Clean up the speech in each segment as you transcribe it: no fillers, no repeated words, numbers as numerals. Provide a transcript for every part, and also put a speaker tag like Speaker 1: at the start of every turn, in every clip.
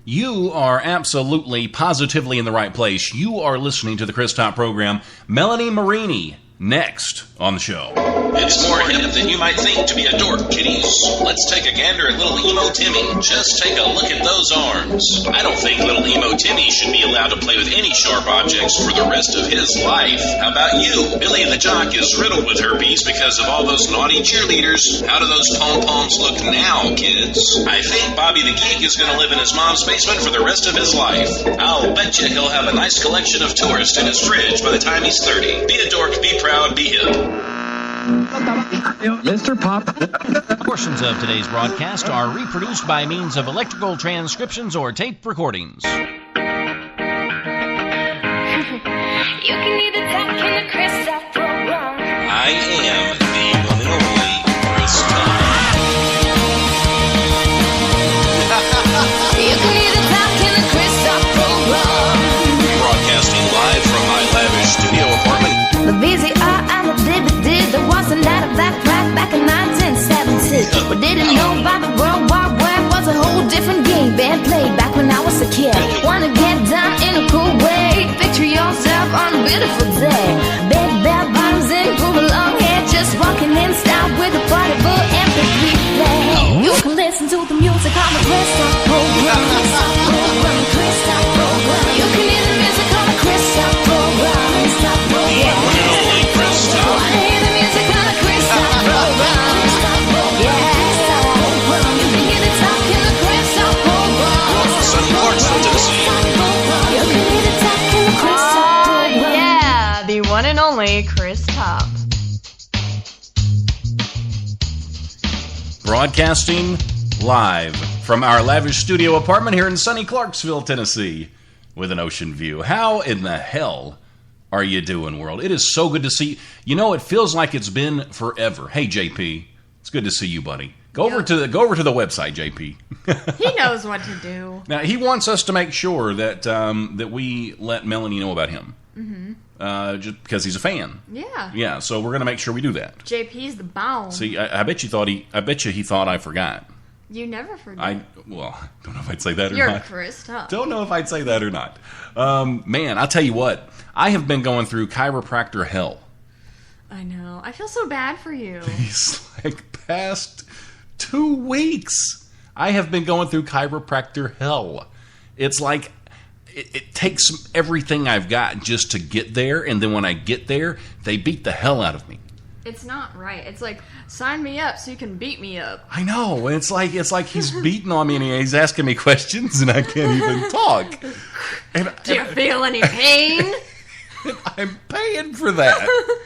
Speaker 1: You are absolutely, positively in the right place. You are listening to the Chris Top program. Melanie Meriney, next on the show.
Speaker 2: It's more hip than you might think to be a dork, kiddies. Let's take a gander at little emo Timmy. Just take a look at those arms. I don't think little emo Timmy should be allowed to play with any sharp objects for the rest of his life. How about you? Billy the Jock is riddled with herpes because of all those naughty cheerleaders. How do those pom-poms look now, kids? I think Bobby the Geek is going to live in his mom's basement for the rest of his life. I'll bet you he'll have a nice collection of tourists in his fridge by the time he's 30. Be a dork, be proud, be hip.
Speaker 3: Mr. Pop.
Speaker 1: Portions of today's broadcast are reproduced by means of electrical transcriptions or tape recordings.
Speaker 4: You can either talk in the Chris Top program.
Speaker 2: I am the one and only Chris Top.
Speaker 4: You can either talk in the Chris Top program.
Speaker 2: Broadcasting live from my lavish studio apartment.
Speaker 4: The VCR and the DVD, there wasn't that of that crack back in 1970. But didn't know about the World War Web was a whole different game being played back when I was a kid. Wanna get down in a cool way, picture yourself on a beautiful day. Big bell bottoms and cool long hair, just walking in style with a party full MP3 play. You can listen to the music on the Chris Top program. Chris Top program. You can hear the music on the Chris Top program. Chris Top program.
Speaker 5: One and only Chris Top.
Speaker 1: Broadcasting live from our lavish studio apartment here in sunny Clarksville, Tennessee, with an ocean view. How in the hell are you doing, world? It is so good to see you. You know, it feels like it's been forever. Hey, JP, it's good to see you, buddy. Go over to the website, JP.
Speaker 5: He knows what to do.
Speaker 1: Now, he wants us to make sure that that we let Melanie know about him. Mm-hmm. Just because he's a fan.
Speaker 5: Yeah.
Speaker 1: Yeah, so we're going to make sure we do that.
Speaker 5: JP's the bomb.
Speaker 1: See, I bet you he thought I forgot.
Speaker 5: You never forget.
Speaker 1: Well, don't know if I'd say that or
Speaker 5: You're
Speaker 1: not.
Speaker 5: Chris Top.
Speaker 1: Don't know if I'd say that or not. Man, I'll tell you what. I have been going through chiropractor hell.
Speaker 5: I know. I feel so bad for you.
Speaker 1: These past 2 weeks, I have been going through chiropractor hell. It's like it takes everything I've got just to get there, and then when I get there, they beat the hell out of me.
Speaker 5: It's not right. It's like, sign me up so you can beat me up.
Speaker 1: I know. It's like he's beating on me and he's asking me questions and I can't even talk.
Speaker 5: Do you feel any pain?
Speaker 1: I'm paying for that.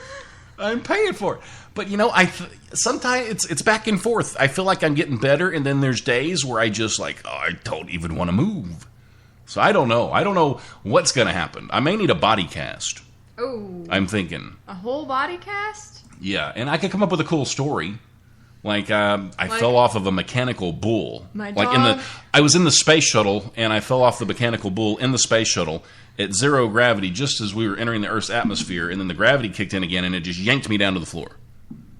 Speaker 1: I'm paying for it. But you know, sometimes it's back and forth. I feel like I'm getting better, and then there's days where I just I don't even want to move. So I don't know. I don't know what's going to happen. I may need a body cast.
Speaker 5: Oh.
Speaker 1: I'm thinking.
Speaker 5: A whole body cast?
Speaker 1: Yeah, and I could come up with a cool story. I fell off of a mechanical bull.
Speaker 5: My dog?
Speaker 1: I was in the space shuttle, and I fell off the mechanical bull in the space shuttle at zero gravity just as we were entering the Earth's atmosphere, and then the gravity kicked in again, and it just yanked me down to the floor.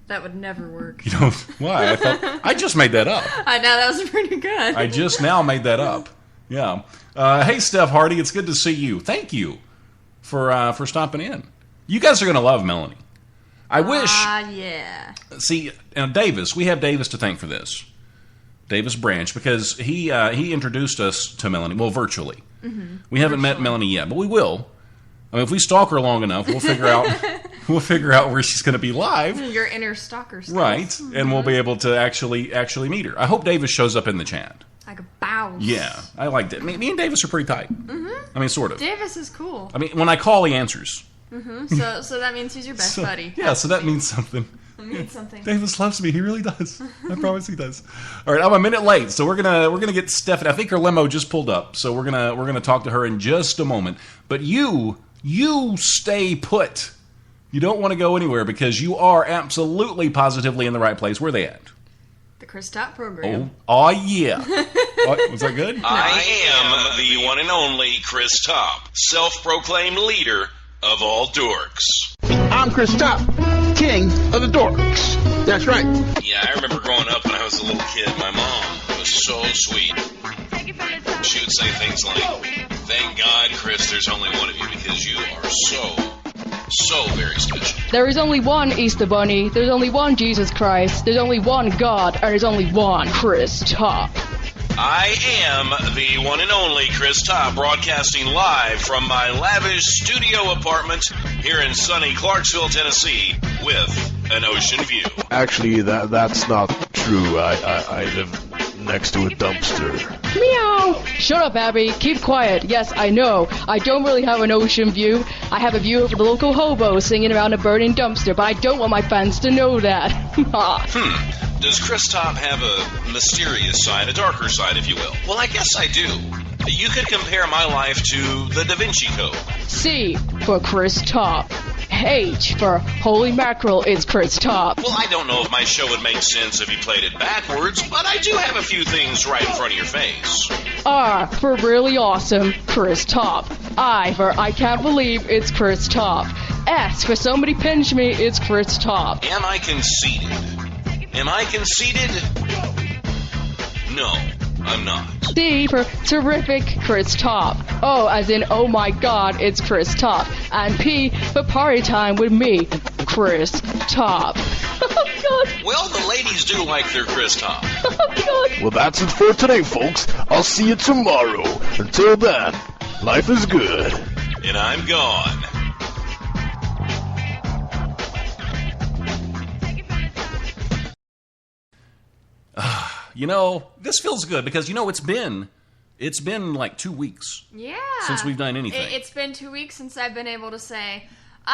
Speaker 5: That would never work.
Speaker 1: You know, why? I just made that up.
Speaker 5: I know, that was pretty good.
Speaker 1: I just now made that up. Yeah. Hey, Steph Hardy, it's good to see you. Thank you for stopping in. You guys are going to love Melanie. I wish.
Speaker 5: Yeah.
Speaker 1: See, Davis, we have Davis to thank for this. Davis Branch, because he introduced us to Melanie, well, virtually. Mm-hmm. We haven't met Melanie yet, but we will. I mean, if we stalk her long enough, we'll figure out where she's going to be live.
Speaker 5: Your inner stalker skills.
Speaker 1: Right, mm-hmm. And we'll be able to actually meet her. I hope Davis shows up in the chat.
Speaker 5: Like a bounce.
Speaker 1: Yeah, I liked it. Me and Davis are pretty tight. Mm-hmm. I mean, sort of.
Speaker 5: Davis is cool.
Speaker 1: I mean, when I call, he answers.
Speaker 5: Mm-hmm. So that means he's your best buddy.
Speaker 1: Yeah, so that means something.
Speaker 5: It means something.
Speaker 1: Davis loves me. He really does. I promise he does. All right, I'm a minute late, so we're gonna get Stephanie. I think her limo just pulled up, so we're gonna talk to her in just a moment. But you stay put. You don't want to go anywhere because you are absolutely positively in the right place. Where are they at?
Speaker 5: The Chris Top program.
Speaker 1: Oh yeah. Was that good?
Speaker 2: I am the one and only Chris Top, self-proclaimed leader of all dorks.
Speaker 3: I'm Chris Top, king of the dorks. That's right.
Speaker 2: Yeah, I remember growing up when I was a little kid. My mom was so sweet. She would say things like, "Thank God, Chris, there's only one of you because you are so very special."
Speaker 6: There is only one Easter Bunny, there's only one Jesus Christ, there's only one God, and there's only one Chris Top.
Speaker 2: I am the one and only Chris Top, broadcasting live from my lavish studio apartment here in sunny Clarksville, Tennessee, with an ocean view.
Speaker 7: Actually, that's not true. I live next to a dumpster.
Speaker 6: Meow! Shut up, Abby. Keep quiet. Yes, I know. I don't really have an ocean view. I have a view of the local hobo singing around a burning dumpster, but I don't want my fans to know that.
Speaker 2: Does Chris Top have a mysterious side, a darker side, if you will? Well, I guess I do. You could compare my life to the Da Vinci Code.
Speaker 6: C for Chris Top. H for holy mackerel, it's Chris Top.
Speaker 2: Well, I don't know if my show would make sense if you played it backwards, but I do have a few things right in front of your face.
Speaker 6: R for really awesome, Chris Top. I for I can't believe, it's Chris Top. S for somebody pinch me, it's Chris Top.
Speaker 2: Am I conceited? Am I conceited? No, I'm not.
Speaker 6: T for terrific, Chris Top. O as in oh my god, it's Chris Top. And P for party time with me, Chris Top. Oh god.
Speaker 2: Well, the ladies do like their Chris Top.
Speaker 6: Oh god.
Speaker 7: Well, that's it for today, folks. I'll see you tomorrow. Until then, life is good.
Speaker 2: And I'm gone.
Speaker 1: You know, this feels good because, you know, it's been like 2 weeks
Speaker 5: Yeah.
Speaker 1: since we've done anything.
Speaker 5: It's been 2 weeks since I've been able to say, yeah.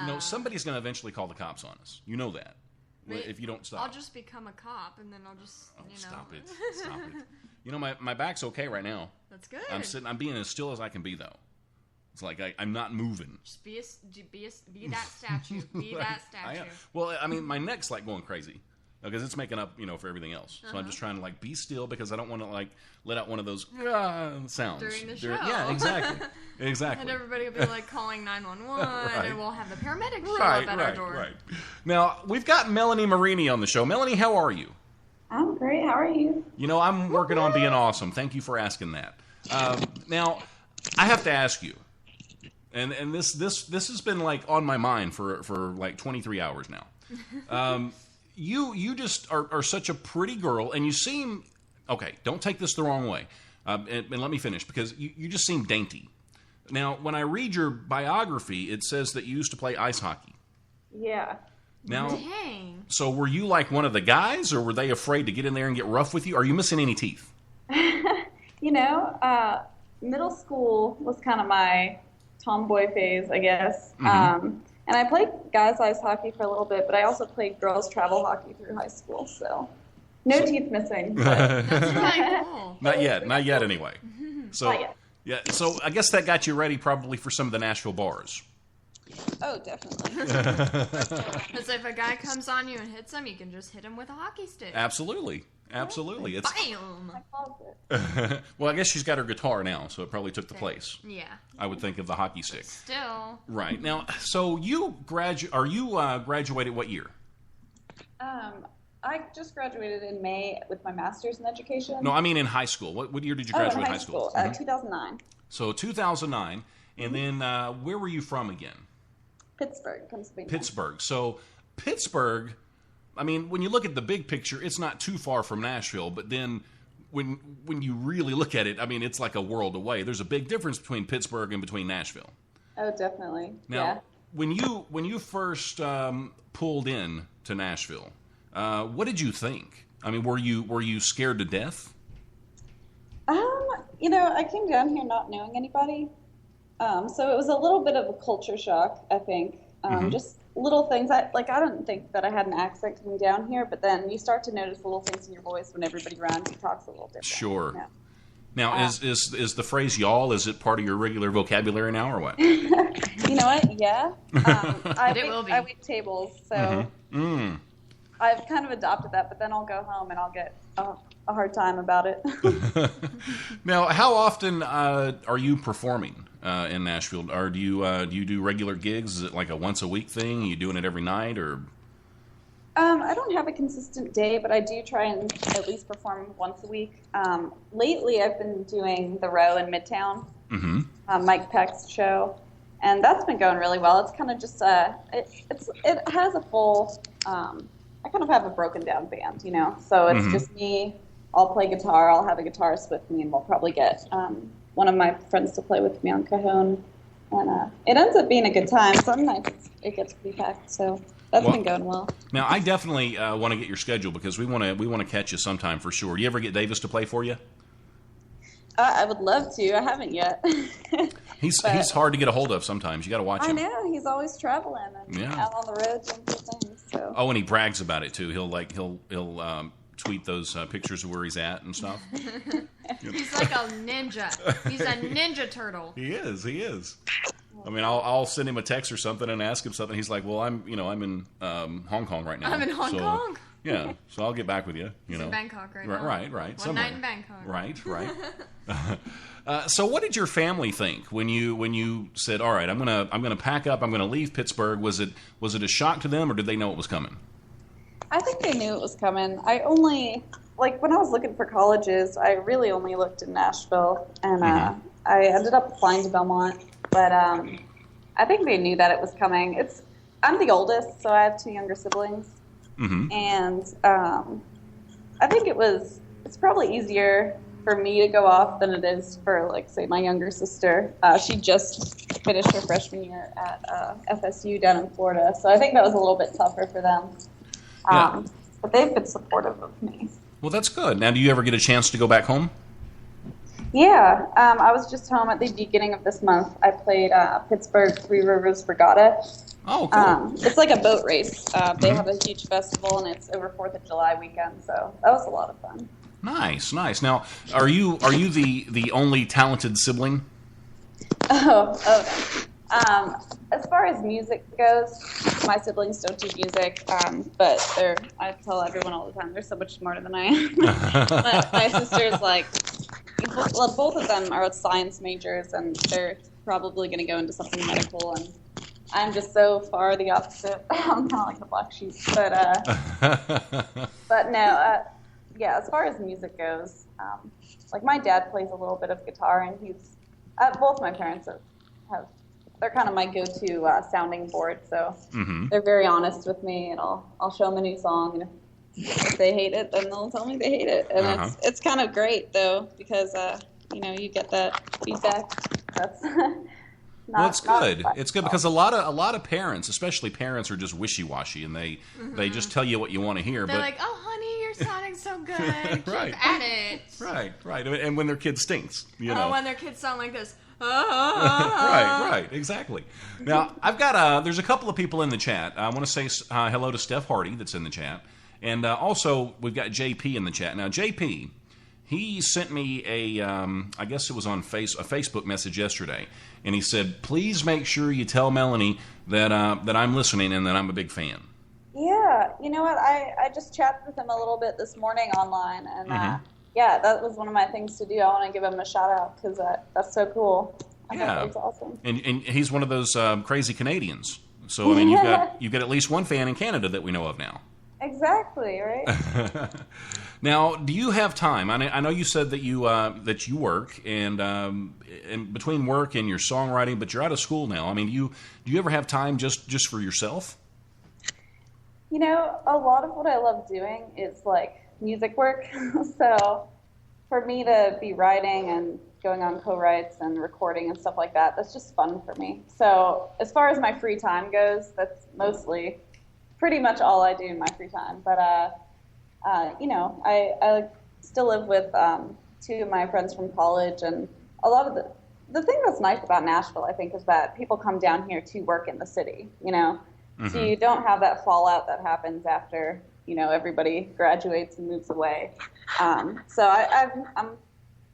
Speaker 1: You know, somebody's going to eventually call the cops on us. You know that. If you don't stop.
Speaker 5: I'll just become a cop and then I'll just,
Speaker 1: Stop it. Stop it. You know, my back's okay right now.
Speaker 5: That's good.
Speaker 1: I'm being as still as I can be, though. It's like I'm not moving.
Speaker 5: Just be that statue. Be that statue.
Speaker 1: Well, I mean, my neck's like going crazy because it's making up, you know, for everything else. So I'm just trying to like be still because I don't want to like let out one of those sounds
Speaker 5: during the show.
Speaker 1: Yeah, exactly, exactly.
Speaker 5: And everybody will be like calling 911,
Speaker 1: Right.
Speaker 5: and we'll have the paramedics show up at our door.
Speaker 1: Right. Now we've got Melanie Meriney on the show. Melanie, how are you?
Speaker 8: I'm great. How are you?
Speaker 1: You know, I'm working on being awesome. Thank you for asking that. Now, I have to ask you. And this has been like on my mind for like 23 hours now. You just are such a pretty girl, and you seem okay. Don't take this the wrong way, and let me finish because you just seem dainty. Now, when I read your biography, it says that you used to play ice hockey.
Speaker 8: Yeah.
Speaker 1: Now,
Speaker 5: Dang.
Speaker 1: so were you like one of the guys, or were they afraid to get in there and get rough with you? Are you missing any teeth?
Speaker 8: You know, middle school was kind of my tomboy phase, I guess. And I played guys ice hockey for a little bit, but I also played girls travel hockey through high school, so no teeth missing.
Speaker 5: That's really cool.
Speaker 1: Not yet anyway. So
Speaker 8: Not yet.
Speaker 1: yeah, so I guess that got you ready probably for some of the Nashville bars.
Speaker 8: Oh, definitely.
Speaker 5: Because if a guy comes on you and hits him, you can just hit him with a hockey stick.
Speaker 1: Absolutely. It's
Speaker 5: Bam!
Speaker 8: I loved it.
Speaker 1: well, I guess she's got her guitar now, so it probably took the place.
Speaker 5: Yeah.
Speaker 1: I would think of the hockey stick.
Speaker 5: Still.
Speaker 1: Right now, so you graduated what year?
Speaker 8: I just graduated in May with my master's in education.
Speaker 1: No, I mean in high school. What year did you graduate
Speaker 8: in
Speaker 1: high school?
Speaker 8: 2009.
Speaker 1: So 2009, and then where were you from again?
Speaker 8: Pittsburgh, Pennsylvania.
Speaker 1: Pittsburgh. So Pittsburgh, I mean, when you look at the big picture, it's not too far from Nashville, but then when you really look at it, I mean, it's like a world away. There's a big difference between Pittsburgh and between Nashville.
Speaker 8: Oh, definitely.
Speaker 1: Now, when you first pulled in to Nashville, what did you think? I mean, were you scared to death?
Speaker 8: You know, I came down here not knowing anybody, so it was a little bit of a culture shock, I think. Just little things. I don't think that I had an accent coming down here, but then you start to notice little things in your voice when everybody around you talks a little different.
Speaker 1: Sure.
Speaker 8: Yeah.
Speaker 1: Now, is the phrase "y'all" is it part of your regular vocabulary now, or what?
Speaker 8: You know what? Yeah. I wait tables, so I've kind of adopted that. But then I'll go home and I'll get a hard time about it.
Speaker 1: Now, how often are you performing in Nashville? Or do you do regular gigs? Is it like a once a week thing? Are you doing it every night, or?
Speaker 8: I don't have a consistent day, but I do try and at least perform once a week. Lately, I've been doing the Row in Midtown, Mike Peck's show, and that's been going really well. It's kind of just it has a full. I kind of have a broken down band, so it's just me. I'll play guitar. I'll have a guitarist with me, and we'll probably get one of my friends to play with me on cajon. And it ends up being a good time. Some nights it gets pretty packed, so that's been going well.
Speaker 1: Now, I definitely want to get your schedule because we want to catch you sometime for sure. Do you ever get Davis to play for you?
Speaker 8: I would love to. I haven't yet.
Speaker 1: He's hard to get a hold of sometimes. You got to watch him.
Speaker 8: I know. He's always traveling and out on the road doing good things. So.
Speaker 1: Oh, and he brags about it too. He'll tweet those pictures of where he's at and stuff.
Speaker 5: He's like a ninja. He's a ninja turtle.
Speaker 1: He is. I mean, I'll send him a text or something and ask him something. He's like, "Well, I'm in Hong Kong right now.
Speaker 5: I'm in Hong Kong.
Speaker 1: Yeah, so I'll get back with you.
Speaker 5: He's in Bangkok right now.
Speaker 1: Right.
Speaker 5: One night in Bangkok.
Speaker 1: Right. So, what did your family think when you said, "All right, I'm gonna pack up. I'm gonna leave Pittsburgh"? Was it a shock to them, or did they know it was coming?
Speaker 8: I think they knew it was coming. I only, when I was looking for colleges, I really only looked in Nashville, and I ended up applying to Belmont, but I think they knew that it was coming. I'm the oldest, so I have 2 younger siblings, and I think it's probably easier for me to go off than it is for, say, my younger sister. She just finished her freshman year at FSU down in Florida, so I think that was a little bit tougher for them. But they've been supportive of me.
Speaker 1: Well, that's good. Now, do you ever get a chance to go back home?
Speaker 8: Yeah, I was just home at the beginning of this month. I played Pittsburgh Three Rivers Regatta.
Speaker 1: Oh, cool.
Speaker 8: It's like a boat race. They have a huge festival, and it's over 4th of July weekend, so that was a lot of fun.
Speaker 1: Nice. Now, are you the only talented sibling?
Speaker 8: Oh no. As far as music goes, my siblings don't do music, but I tell everyone all the time, they're so much smarter than I am. my sister's both of them are science majors, and they're probably going to go into something medical, and I'm just so far the opposite. I'm kind of like the black sheep, but no, as far as music goes, my dad plays a little bit of guitar, and both my parents have they're kind of my go-to sounding board, so they're very honest with me, and I'll show them a new song, and if they hate it, then they'll tell me they hate it, and it's kind of great though, because you get that feedback. That's
Speaker 1: it's good. It's good because a lot of parents, especially parents, are just wishy-washy, and they just tell you what you want to hear.
Speaker 5: They're like, "Oh, honey, you're sounding so good.
Speaker 1: Right.
Speaker 5: Keep at it."
Speaker 1: Right. And when their kid stinks,
Speaker 5: when their kids sound like this.
Speaker 1: Right, exactly. Now, I've got there's a couple of people in the chat. I want to say hello to Steph Hardy that's in the chat, and also we've got JP in the chat. Now, JP, he sent me I guess it was on a Facebook message yesterday, and he said, "Please make sure you tell Melanie that I'm listening and that I'm a big fan."
Speaker 8: Yeah, you know what? I just chatted with him a little bit this morning online, and that was one of my things to do. I want to give him a shout out because that's so cool. I thought that was awesome.
Speaker 1: And he's one of those crazy Canadians. So I mean, you've got at least one fan in Canada that we know of now.
Speaker 8: Exactly, right?
Speaker 1: Now, do you have time? I know you said that you work, and between work and your songwriting, but you're out of school now. I mean, do you ever have time just for yourself?
Speaker 8: A lot of what I love doing is music work. So for me to be writing and going on co-writes and recording and stuff like that, that's just fun for me. So as far as my free time goes, that's mostly pretty much all I do in my free time. But I still live with 2 of my friends from college, and a lot of the thing that's nice about Nashville, I think, is that people come down here to work in the city, So you don't have that fallout that happens after, everybody graduates and moves away. So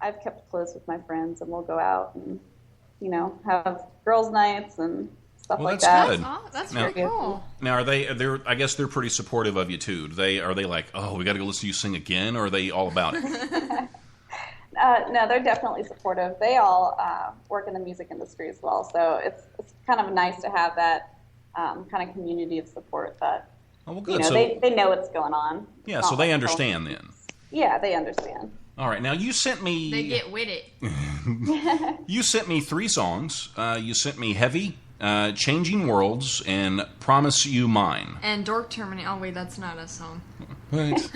Speaker 8: I've kept close with my friends, and we'll go out and, have girls' nights and stuff like that.
Speaker 1: Good.
Speaker 5: That's very cool.
Speaker 1: Now, I guess they're pretty supportive of you too. Are they like, oh, we got to go listen to you sing again, or are they all about it?
Speaker 8: No, they're definitely supportive. They all work in the music industry as well, so it's kind of nice to have that kind of community of support that
Speaker 1: Oh, well, good.
Speaker 8: They know what's going on.
Speaker 1: Yeah, so they understand then.
Speaker 8: Yeah, they understand.
Speaker 1: All right, now you sent me...
Speaker 5: They get with it.
Speaker 1: You sent me 3 songs. You sent me Heavy, Changing Worlds, and Promise You Mine.
Speaker 5: And Dork Terminate. Oh, wait, that's not a song.
Speaker 1: What?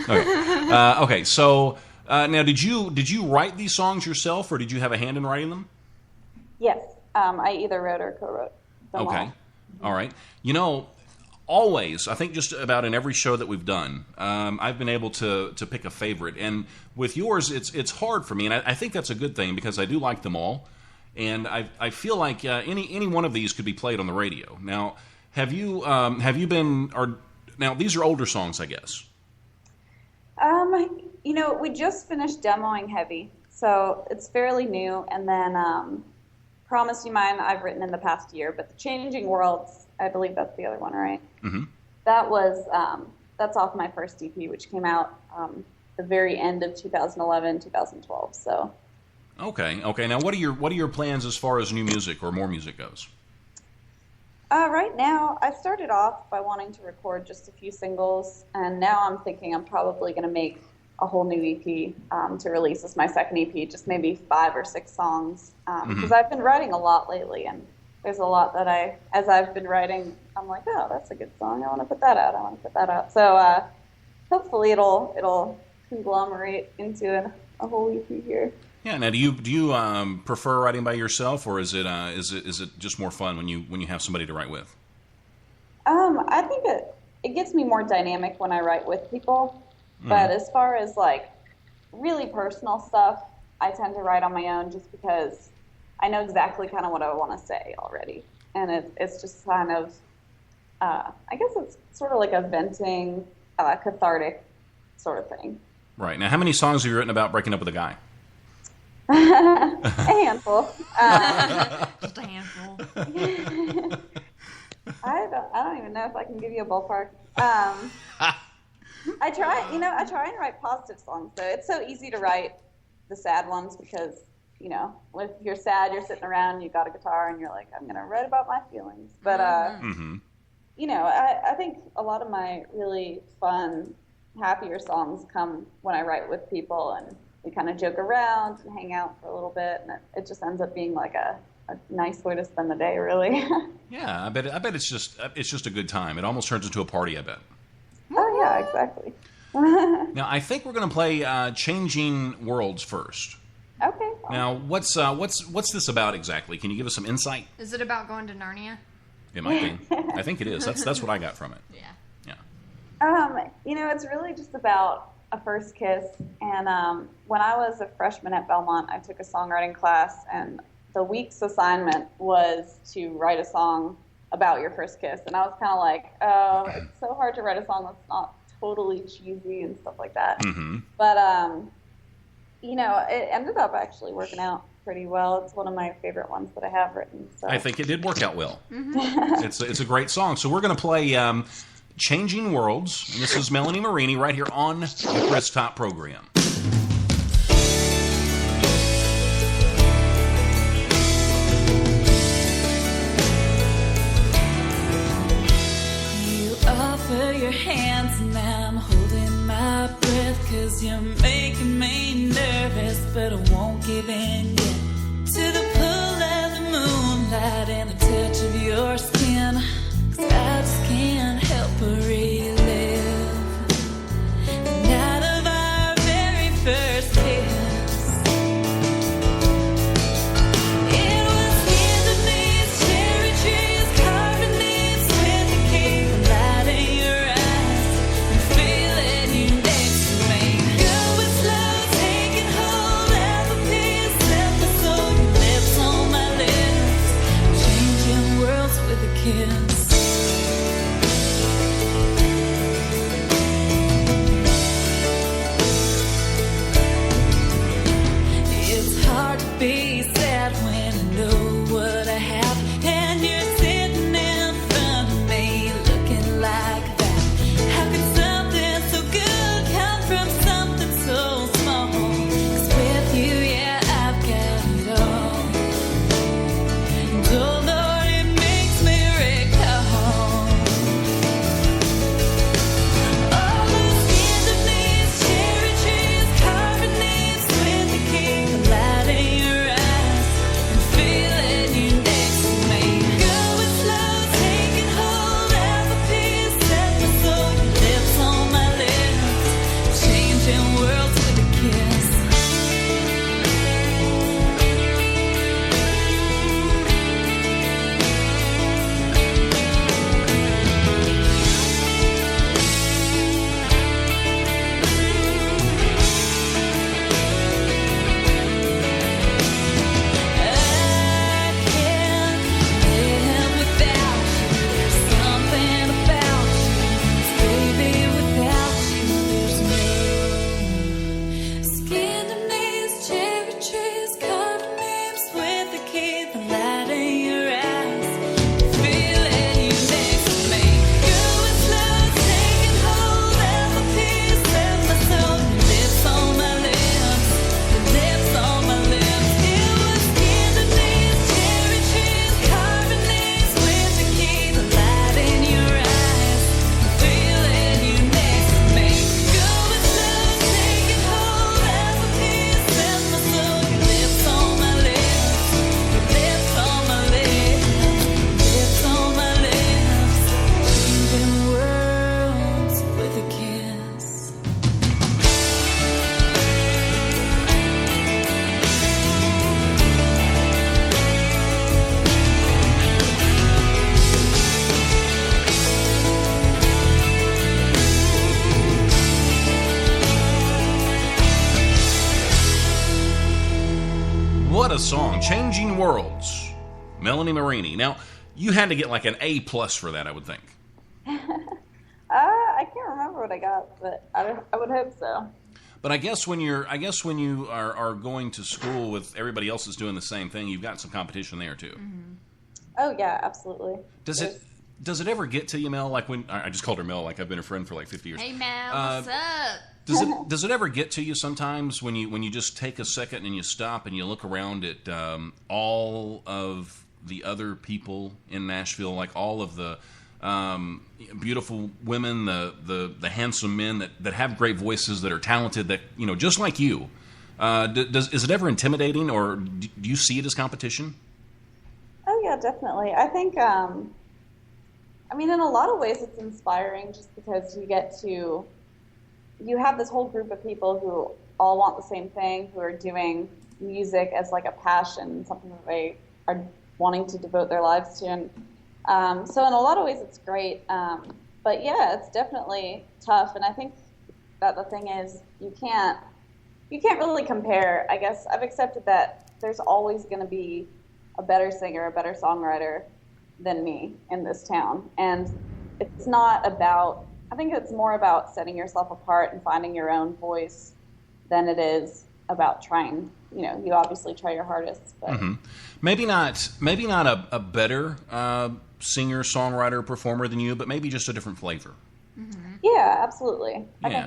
Speaker 1: Okay, so now did you write these songs yourself, or did you have a hand in writing them?
Speaker 8: Yes, I either wrote or co-wrote them
Speaker 1: all right. Always, I think just about in every show that we've done, I've been able to pick a favorite. And with yours, it's hard for me, and I think that's a good thing because I do like them all. And I feel like any one of these could be played on the radio. Now, have you been? Now these are older songs, I guess.
Speaker 8: We just finished demoing Heavy, so it's fairly new. And then Promise You Mine, I've written in the past year, but the Changing Worlds, I believe that's the other one, right?
Speaker 1: Mm-hmm.
Speaker 8: That was that's off my first EP, which came out the very end of 2011, 2012. So.
Speaker 1: Okay. Now, what are your plans as far as new music or more music goes?
Speaker 8: Right now, I started off by wanting to record just a few singles, and now I'm thinking I'm probably going to make a whole new EP to release as my second EP, just maybe 5 or 6 songs, because I've been writing a lot lately, and there's a lot that as I've been writing, I'm like, oh, that's a good song. I want to put that out. So hopefully it'll conglomerate into a whole EP here.
Speaker 1: Yeah. Now, do you prefer writing by yourself, or is it just more fun when you have somebody to write with?
Speaker 8: I think it gets me more dynamic when I write with people. But as far as like really personal stuff, I tend to write on my own just because I know exactly kind of what I want to say already. And it's just kind of, I guess it's sort of like a venting, cathartic sort of thing.
Speaker 1: Right. Now, how many songs have you written about breaking up with a guy?
Speaker 8: A handful.
Speaker 5: Just a handful.
Speaker 8: I don't even know if I can give you a ballpark. I try and write positive songs, though. It's so easy to write the sad ones because, if you're sad, you're sitting around, you got a guitar, and you're like, I'm going to write about my feelings. But, I think a lot of my really fun, happier songs come when I write with people, and we kind of joke around and hang out for a little bit, and it just ends up being like a nice way to spend the day, really.
Speaker 1: Yeah, I bet it's just a good time. It almost turns into a party, I bet.
Speaker 8: Oh, yeah, exactly.
Speaker 1: Now, I think we're going to play Changing Worlds first.
Speaker 8: Okay.
Speaker 1: Now, what's this about exactly? Can you give us some insight?
Speaker 5: Is it about going to Narnia?
Speaker 1: It might be. I think it is. That's what I got from it.
Speaker 5: Yeah.
Speaker 8: It's really just about a first kiss. And when I was a freshman at Belmont, I took a songwriting class, and the week's assignment was to write a song about your first kiss. And I was kind of like, oh, it's so hard to write a song that's not totally cheesy and stuff like that.
Speaker 1: Mm-hmm.
Speaker 8: But, it ended up actually working out pretty well. It's one of my favorite ones that I have written. So.
Speaker 1: I think it did work out well. Mm-hmm. It's a great song. So we're going to play Changing Worlds. And this is Melanie Meriney right here on the Chris Top program.
Speaker 9: Your hands and I'm holding my breath, 'cause you're making me nervous, but I won't give in yet to the pull of the moonlight and the touch of your skin, 'cause I just can't help but relive the night of our very first kiss.
Speaker 1: a song, Changing Worlds, Melanie Meriney. Now, you had to get like an A+ for that, I would think.
Speaker 8: I can't remember what I got, but I would hope so.
Speaker 1: But I guess when you are going to school with everybody else that's doing the same thing, you've got some competition there too.
Speaker 8: Mm-hmm. Oh yeah, absolutely.
Speaker 1: Does it ever get to you, Mel? Like when I just called her Mel, like I've been a friend for like 50 years.
Speaker 5: Hey Mel, what's up?
Speaker 1: Does it ever get to you sometimes when you just take a second and you stop and you look around at all of the other people in Nashville, like all of the beautiful women, the handsome men that have great voices, that are talented, that just like you. Is it ever intimidating, or do you see it as competition?
Speaker 8: Oh yeah, definitely. I think in a lot of ways it's inspiring, just because you have this whole group of people who all want the same thing, who are doing music as like a passion, something that they are wanting to devote their lives to. And so in a lot of ways it's great. But yeah, it's definitely tough. And I think that the thing is you can't really compare. I guess I've accepted that there's always going to be a better singer, a better songwriter than me in this town. And it's not about, I think it's more about setting yourself apart and finding your own voice than it is about trying. You obviously try your hardest, but
Speaker 1: maybe not a better singer, songwriter, performer than you, but maybe just a different flavor.
Speaker 8: Mm-hmm. Yeah, absolutely. I think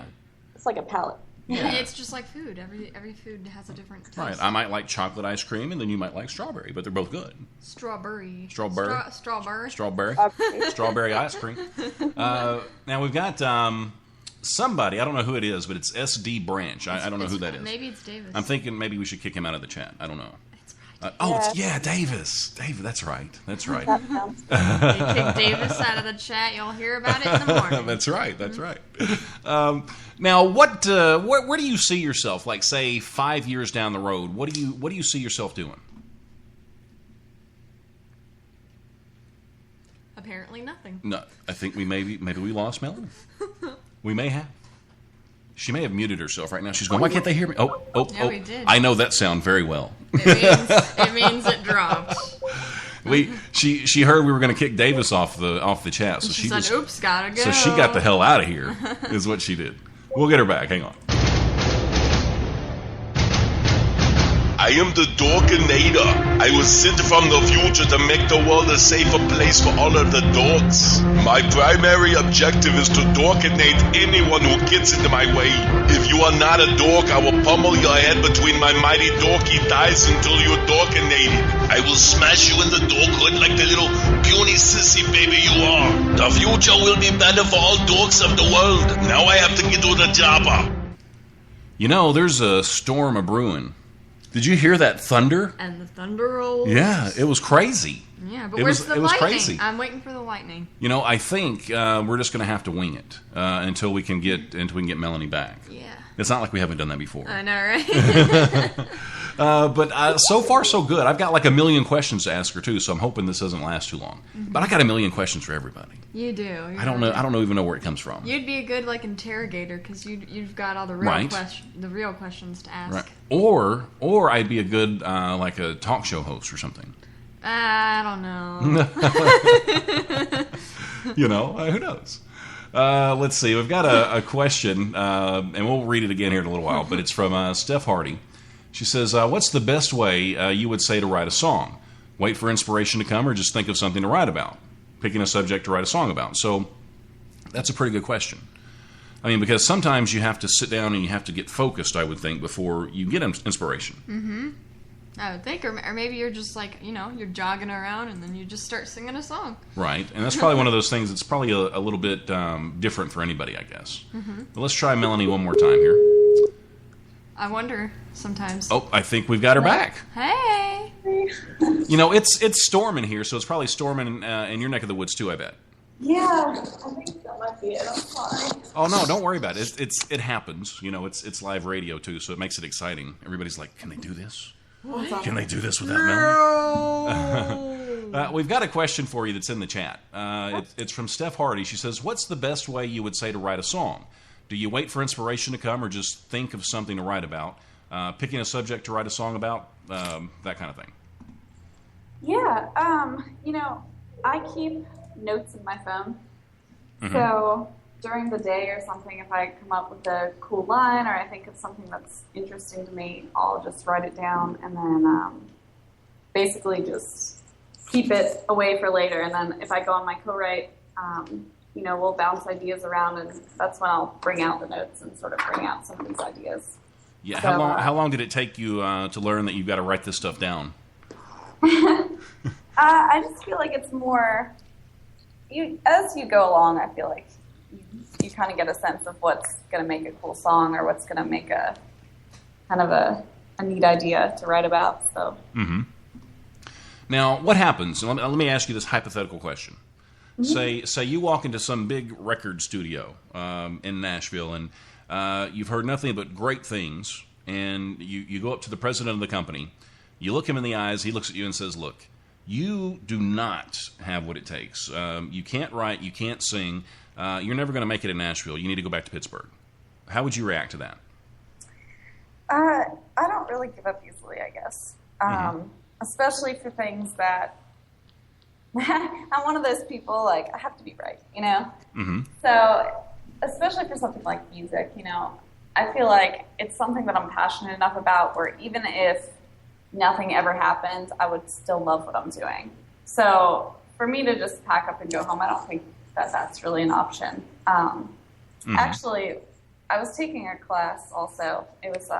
Speaker 8: it's like a palate.
Speaker 5: Yeah. It's just like food. Every food has a different taste.
Speaker 1: Right. I might like chocolate ice cream, and then you might like strawberry, but they're both good.
Speaker 5: Strawberry
Speaker 1: ice cream. Now we've got somebody. I don't know who it is, but it's SD Branch. I don't know who that is.
Speaker 5: Maybe it's Davis.
Speaker 1: I'm thinking maybe we should kick him out of the chat. I don't know. Davis. David, that's right. You
Speaker 5: kick Davis out of the chat, you'll hear about it in the morning.
Speaker 1: That's right. Now, where do you see yourself? Like, say, 5 years down the road, what do you see yourself doing?
Speaker 5: Apparently nothing.
Speaker 1: No, I think maybe we lost Melanie. We may have. She may have muted herself right now. She's going, why can't they hear me? Oh.
Speaker 5: We did.
Speaker 1: I know that sound very well.
Speaker 5: It means it dropped.
Speaker 1: She heard we were going to kick Davis off the chat. So
Speaker 5: she said, oops, gotta go.
Speaker 1: So she got the hell out of here, is what she did. We'll get her back. Hang on.
Speaker 10: I am the Dorkinator. I was sent from the future to make the world a safer place for all of the dorks. My primary objective is to dorkinate anyone who gets into my way. If you are not a dork, I will pummel your head between my mighty dorky thighs until you're dorkinated. I will smash you in the dorkhood like the little puny sissy baby you are. The future will be better for all dorks of the world. Now I have to get to the jobber.
Speaker 1: There's a storm a-brewing. Did you hear that thunder?
Speaker 5: And the thunder rolls.
Speaker 1: Yeah, it was crazy.
Speaker 5: Yeah, but where's the lightning?
Speaker 1: It was crazy.
Speaker 5: I'm waiting for the lightning.
Speaker 1: I think we're just going to have to wing it until we can get Melanie back.
Speaker 5: Yeah.
Speaker 1: It's not like we haven't done that before.
Speaker 5: I know, right?
Speaker 1: But so far so good. I've got like a million questions to ask her too, so I'm hoping this doesn't last too long. Mm-hmm. But I got a million questions for everybody.
Speaker 5: You do.
Speaker 1: I don't even know where it comes from.
Speaker 5: You'd be a good interrogator because you've got all the real questions to ask.
Speaker 1: Right. Or I'd be a good like a talk show host or something.
Speaker 5: I don't know.
Speaker 1: Who knows? Let's see. We've got a question, and we'll read it again here in a little while. But it's from Steph Hardy. She says, "What's the best way you would say to write a song? Wait for inspiration to come, or just think of something to write about? Picking a subject to write a song about." So that's a pretty good question. Because sometimes you have to sit down and you have to get focused, I would think, before you get inspiration.
Speaker 5: Mm-hmm. I would think, or maybe you're just you're jogging around and then you just start singing a song.
Speaker 1: Right, and that's probably one of those things that's probably a little bit different for anybody, I guess. Mm-hmm. But let's try Melanie one more time here.
Speaker 5: I wonder sometimes.
Speaker 1: Oh, I think we've got her back.
Speaker 5: Hey!
Speaker 1: It's storming here, so it's probably storming in your neck of the woods too, I bet.
Speaker 8: Yeah, I think that might be it. I'm sorry.
Speaker 1: Oh no, don't worry about it. It happens. It's live radio too, so it makes it exciting. Everybody's like, "Can they do this? Can they do this without Melanie?" We've got a question for you that's in the chat. It's from Steph Hardy. She says, "What's the best way you would say to write a song? Do you wait for inspiration to come, or just think of something to write about? picking a subject to write a song about, that kind of thing?
Speaker 8: Yeah, I keep notes in my phone.
Speaker 1: Mm-hmm.
Speaker 8: So during the day or something, if I come up with a cool line or I think of something that's interesting to me, I'll just write it down and then basically just keep it away for later. And then if I go on my co-write, we'll bounce ideas around, and that's when I'll bring out the notes and sort of bring out some of these ideas.
Speaker 1: Yeah,
Speaker 8: so,
Speaker 1: how long did it take you to learn that you've got to write this stuff down?
Speaker 8: I just feel like it's more, as you go along, I feel like you kind of get a sense of what's going to make a cool song or what's going to make a kind of a neat idea to write about. So.
Speaker 1: Mm-hmm. Now, what happens? Let me ask you this hypothetical question. Mm-hmm. Say you walk into some big record studio in Nashville, and you've heard nothing but great things, and you go up to the president of the company, you look him in the eyes, he looks at you and says, look, you do not have what it takes. You can't write, you can't sing, you're never going to make it in Nashville, you need to go back to Pittsburgh. How would you react to that?
Speaker 8: I don't really give up easily, I guess. Especially for things that I'm one of those people, like, I have to be right,
Speaker 1: Mm-hmm.
Speaker 8: So, especially for something like music, I feel like it's something that I'm passionate enough about where even if nothing ever happened, I would still love what I'm doing. So, for me to just pack up and go home, I don't think that that's really an option. Actually, I was taking a class also. It was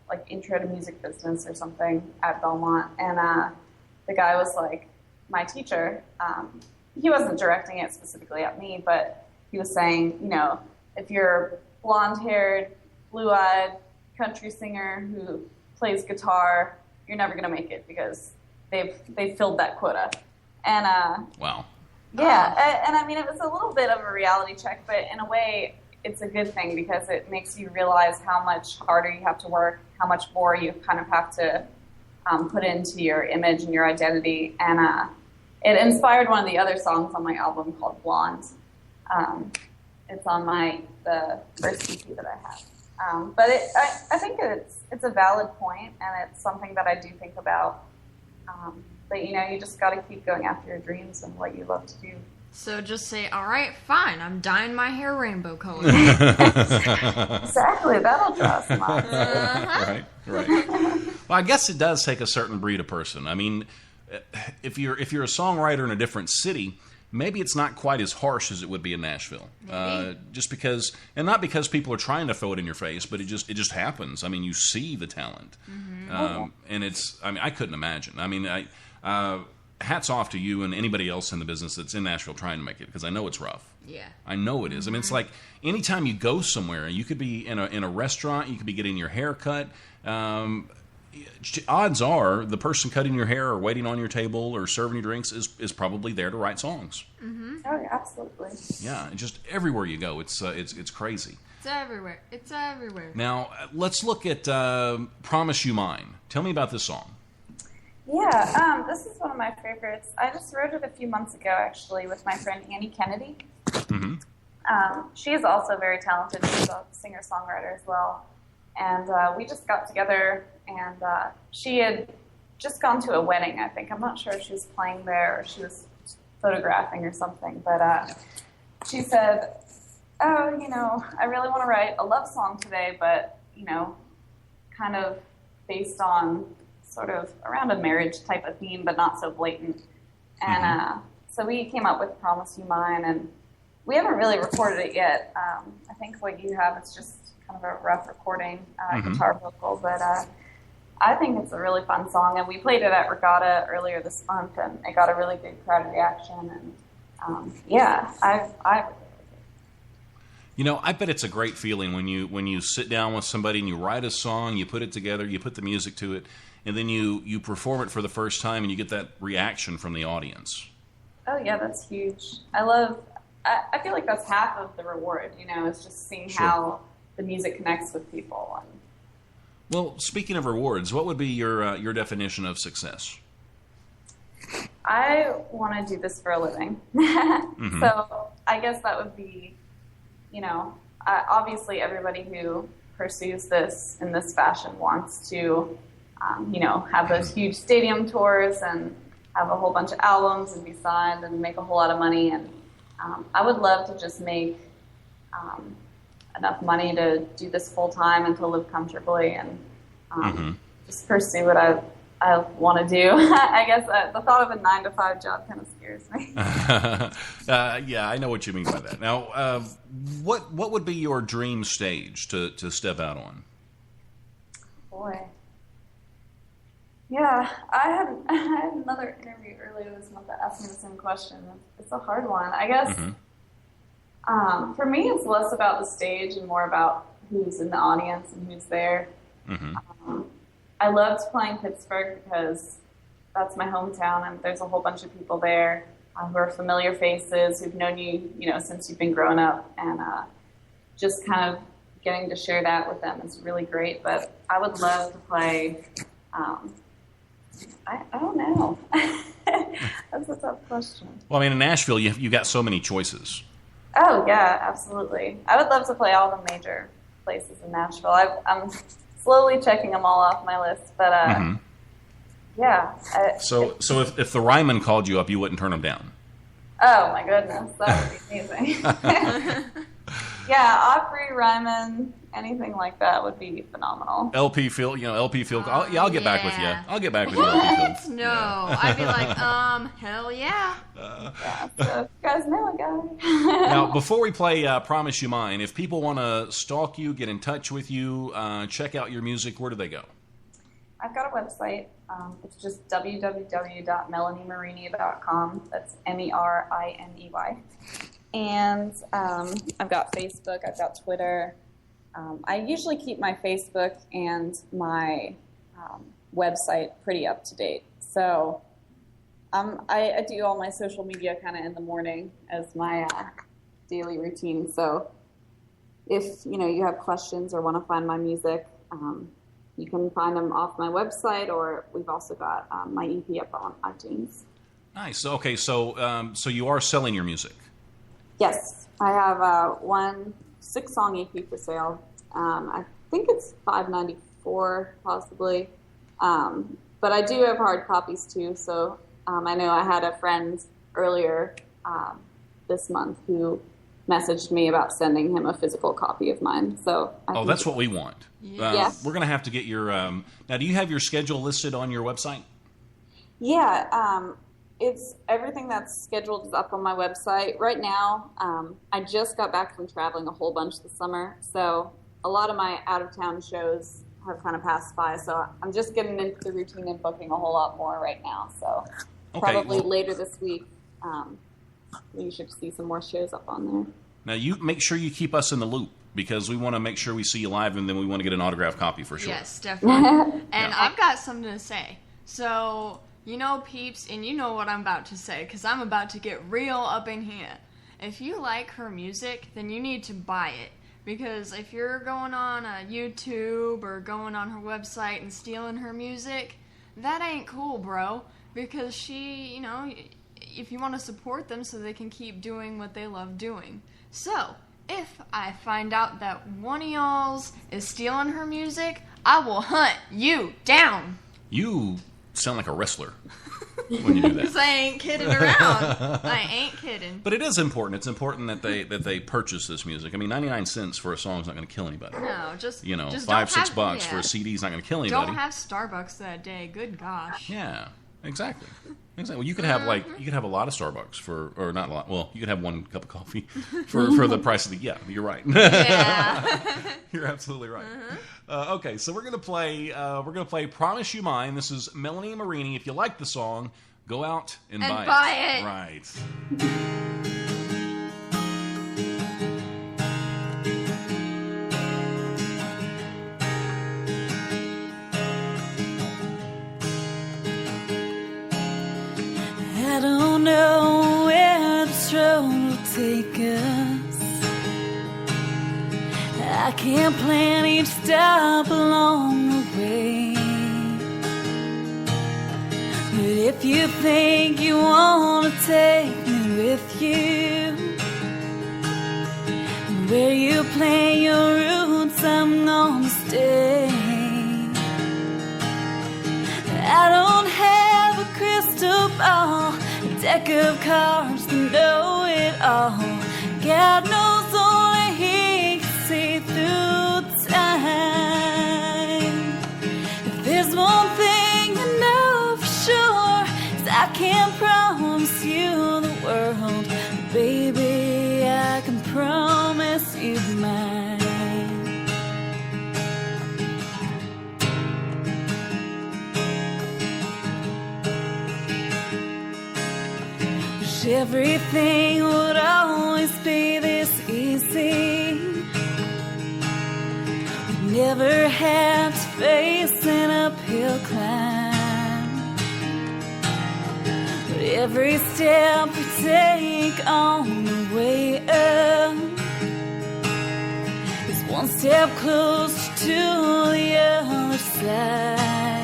Speaker 8: like Intro to Music Business or something at Belmont, and the guy was like, my teacher, he wasn't directing it specifically at me, but he was saying, if you're blonde-haired, blue-eyed country singer who plays guitar, you're never going to make it because they've filled that quota. And
Speaker 1: wow.
Speaker 8: Yeah, and I mean, it was a little bit of a reality check, but in a way, it's a good thing because it makes you realize how much harder you have to work, how much more you kind of have to put into your image and your identity. And it inspired one of the other songs on my album called Blonde. It's on the first EP that I have. But I think it's a valid point, and it's something that I do think about. But, you just got to keep going after your dreams and what you love to do.
Speaker 5: So just say, all right, fine, I'm dyeing my hair rainbow color.
Speaker 8: Exactly, that'll draw some eyes.
Speaker 1: Right. Well, I guess it does take a certain breed of person. I mean, if you're a songwriter in a different city, maybe it's not quite as harsh as it would be in Nashville. Just because, and not because people are trying to throw it in your face, but it just happens. I mean, you see the talent, and I couldn't imagine. I mean, hats off to you and anybody else in the business that's in Nashville trying to make it, because I know it's rough.
Speaker 5: Yeah,
Speaker 1: I know it is. I mean, it's like anytime you go somewhere, you could be in a restaurant, you could be getting your hair cut. Odds are the person cutting your hair or waiting on your table or serving you drinks is probably there to write songs.
Speaker 8: Mm-hmm. Oh, yeah, absolutely.
Speaker 1: Yeah, just everywhere you go, it's crazy.
Speaker 5: It's everywhere. It's everywhere.
Speaker 1: Now, let's look at Promise You Mine. Tell me about this song.
Speaker 8: Yeah, this is one of my favorites. I just wrote it a few months ago, actually, with my friend Annie Kennedy.
Speaker 1: Mm-hmm.
Speaker 8: She is also very talented. She's a singer-songwriter as well. And we just got together, and she had just gone to a wedding, I think. I'm not sure if she was playing there or she was photographing or something. But she said, oh, I really want to write a love song today, but, kind of based on sort of around a marriage type of theme, but not so blatant. And so we came up with Promise You Mine, and we haven't really recorded it yet. I think what you have is just kind of a rough recording, guitar vocal, but I think it's a really fun song, and we played it at Regatta earlier this month, and it got a really good crowd reaction, and I
Speaker 1: I bet it's a great feeling when you sit down with somebody and you write a song, you put it together, you put the music to it, and then you perform it for the first time and you get that reaction from the audience.
Speaker 8: Oh yeah, that's huge. I feel like that's half of the reward, is just seeing how the music connects with people.
Speaker 1: Well, speaking of rewards, what would be your definition of success?
Speaker 8: I want to do this for a living. Mm-hmm. So I guess that would be, obviously everybody who pursues this in this fashion wants to, have those huge stadium tours and have a whole bunch of albums and be signed and make a whole lot of money. And I would love to just make enough money to do this full time and to live comfortably and just pursue what I want to do. I guess the thought of a 9-to-5 job kind of scares me.
Speaker 1: Yeah, I know what you mean by that. Now, what would be your dream stage to step out on?
Speaker 8: Boy. Yeah, I had another interview earlier this month that asked me the same question. It's a hard one. I guess for me, it's less about the stage and more about who's in the audience and who's there. I loved playing Pittsburgh because that's my hometown, and there's a whole bunch of people there who are familiar faces who've known you, since you've been growing up, and just kind of getting to share that with them is really great. But I would love to play. I don't know. That's a tough question.
Speaker 1: Well, I mean, in Nashville, you got so many choices.
Speaker 8: Oh yeah, absolutely. I would love to play all the major places in Nashville. I'm slowly checking them all off my list, but yeah.
Speaker 1: So if the Ryman called you up, you wouldn't turn them down?
Speaker 8: Oh my goodness, that would be amazing. Yeah, Opry, Ryman, anything like that would be phenomenal.
Speaker 1: LP Field, LP Field. I'll get back with you. I'll get back with you, LP Field.
Speaker 5: No, I'd be like, hell yeah.
Speaker 8: Yeah, so you guys know a guy.
Speaker 1: Now, before we play Promise You Mine, if people want to stalk you, get in touch with you, check out your music, where do they go?
Speaker 8: I've got a website. It's just www.melaniemeriney.com. That's MERINEY. And I've got Facebook, I've got Twitter. I usually keep my Facebook and my website pretty up to date. So I do all my social media kind of in the morning as my daily routine. So if you have questions or want to find my music, you can find them off my website, or we've also got my EP up on iTunes.
Speaker 1: Nice. Okay, so you are selling your music.
Speaker 8: Yes, I have one 6-song EP for sale. I think it's $5.94 possibly, but I do have hard copies too. So I know I had a friend earlier this month who messaged me about sending him a physical copy of mine. So
Speaker 1: that's what we want.
Speaker 8: Yes.
Speaker 1: We're going to have to get your. Now, do you have your schedule listed on your website?
Speaker 8: Yeah. It's everything that's scheduled is up on my website right now. I just got back from traveling a whole bunch this summer, so a lot of my out-of-town shows have kind of passed by. So I'm just getting into the routine and booking a whole lot more right now. So probably later this week, you should see some more shows up on there.
Speaker 1: Now, you make sure you keep us in the loop, because we want to make sure we see you live, and then we want to get an autographed copy for sure.
Speaker 5: Yes, definitely. And I've got something to say. So, peeps, and you know what I'm about to say, because I'm about to get real up in here. If you like her music, then you need to buy it. Because if you're going on YouTube or going on her website and stealing her music, that ain't cool, bro. Because she, if you want to support them so they can keep doing what they love doing. So, if I find out that one of y'all's is stealing her music, I will hunt you down.
Speaker 1: You sound like a wrestler when you do that.
Speaker 5: Because I ain't kidding around. I ain't kidding.
Speaker 1: But it is important. It's important that they purchase this music. I mean, 99 cents for a song is not going to kill anybody.
Speaker 5: No, just
Speaker 1: $5, $6 for a CD is not going to kill anybody.
Speaker 5: Don't have Starbucks that day. Good gosh.
Speaker 1: Yeah, exactly. Well, you could have a lot of Starbucks or not a lot. Well, you could have one cup of coffee for the price of the. Yeah, you're right.
Speaker 5: Yeah,
Speaker 1: you're absolutely right. Okay, so we're gonna play "Promise You Mine." This is Melanie Meriney. If you like the song, go out and buy it. Right.
Speaker 9: I don't know where this road will take us. I can't plan each stop along the way. But if you think you want to take me with you, and where you play your roots, I'm gonna all, a deck of cards to know it all. God knows only He can see through time. If there's one thing I know for sure, is I can't promise you the world, baby, I can promise you mine. Wish everything would always be this easy. We'd never have to face an uphill climb. But every step we take on the way up is one step closer to the other side.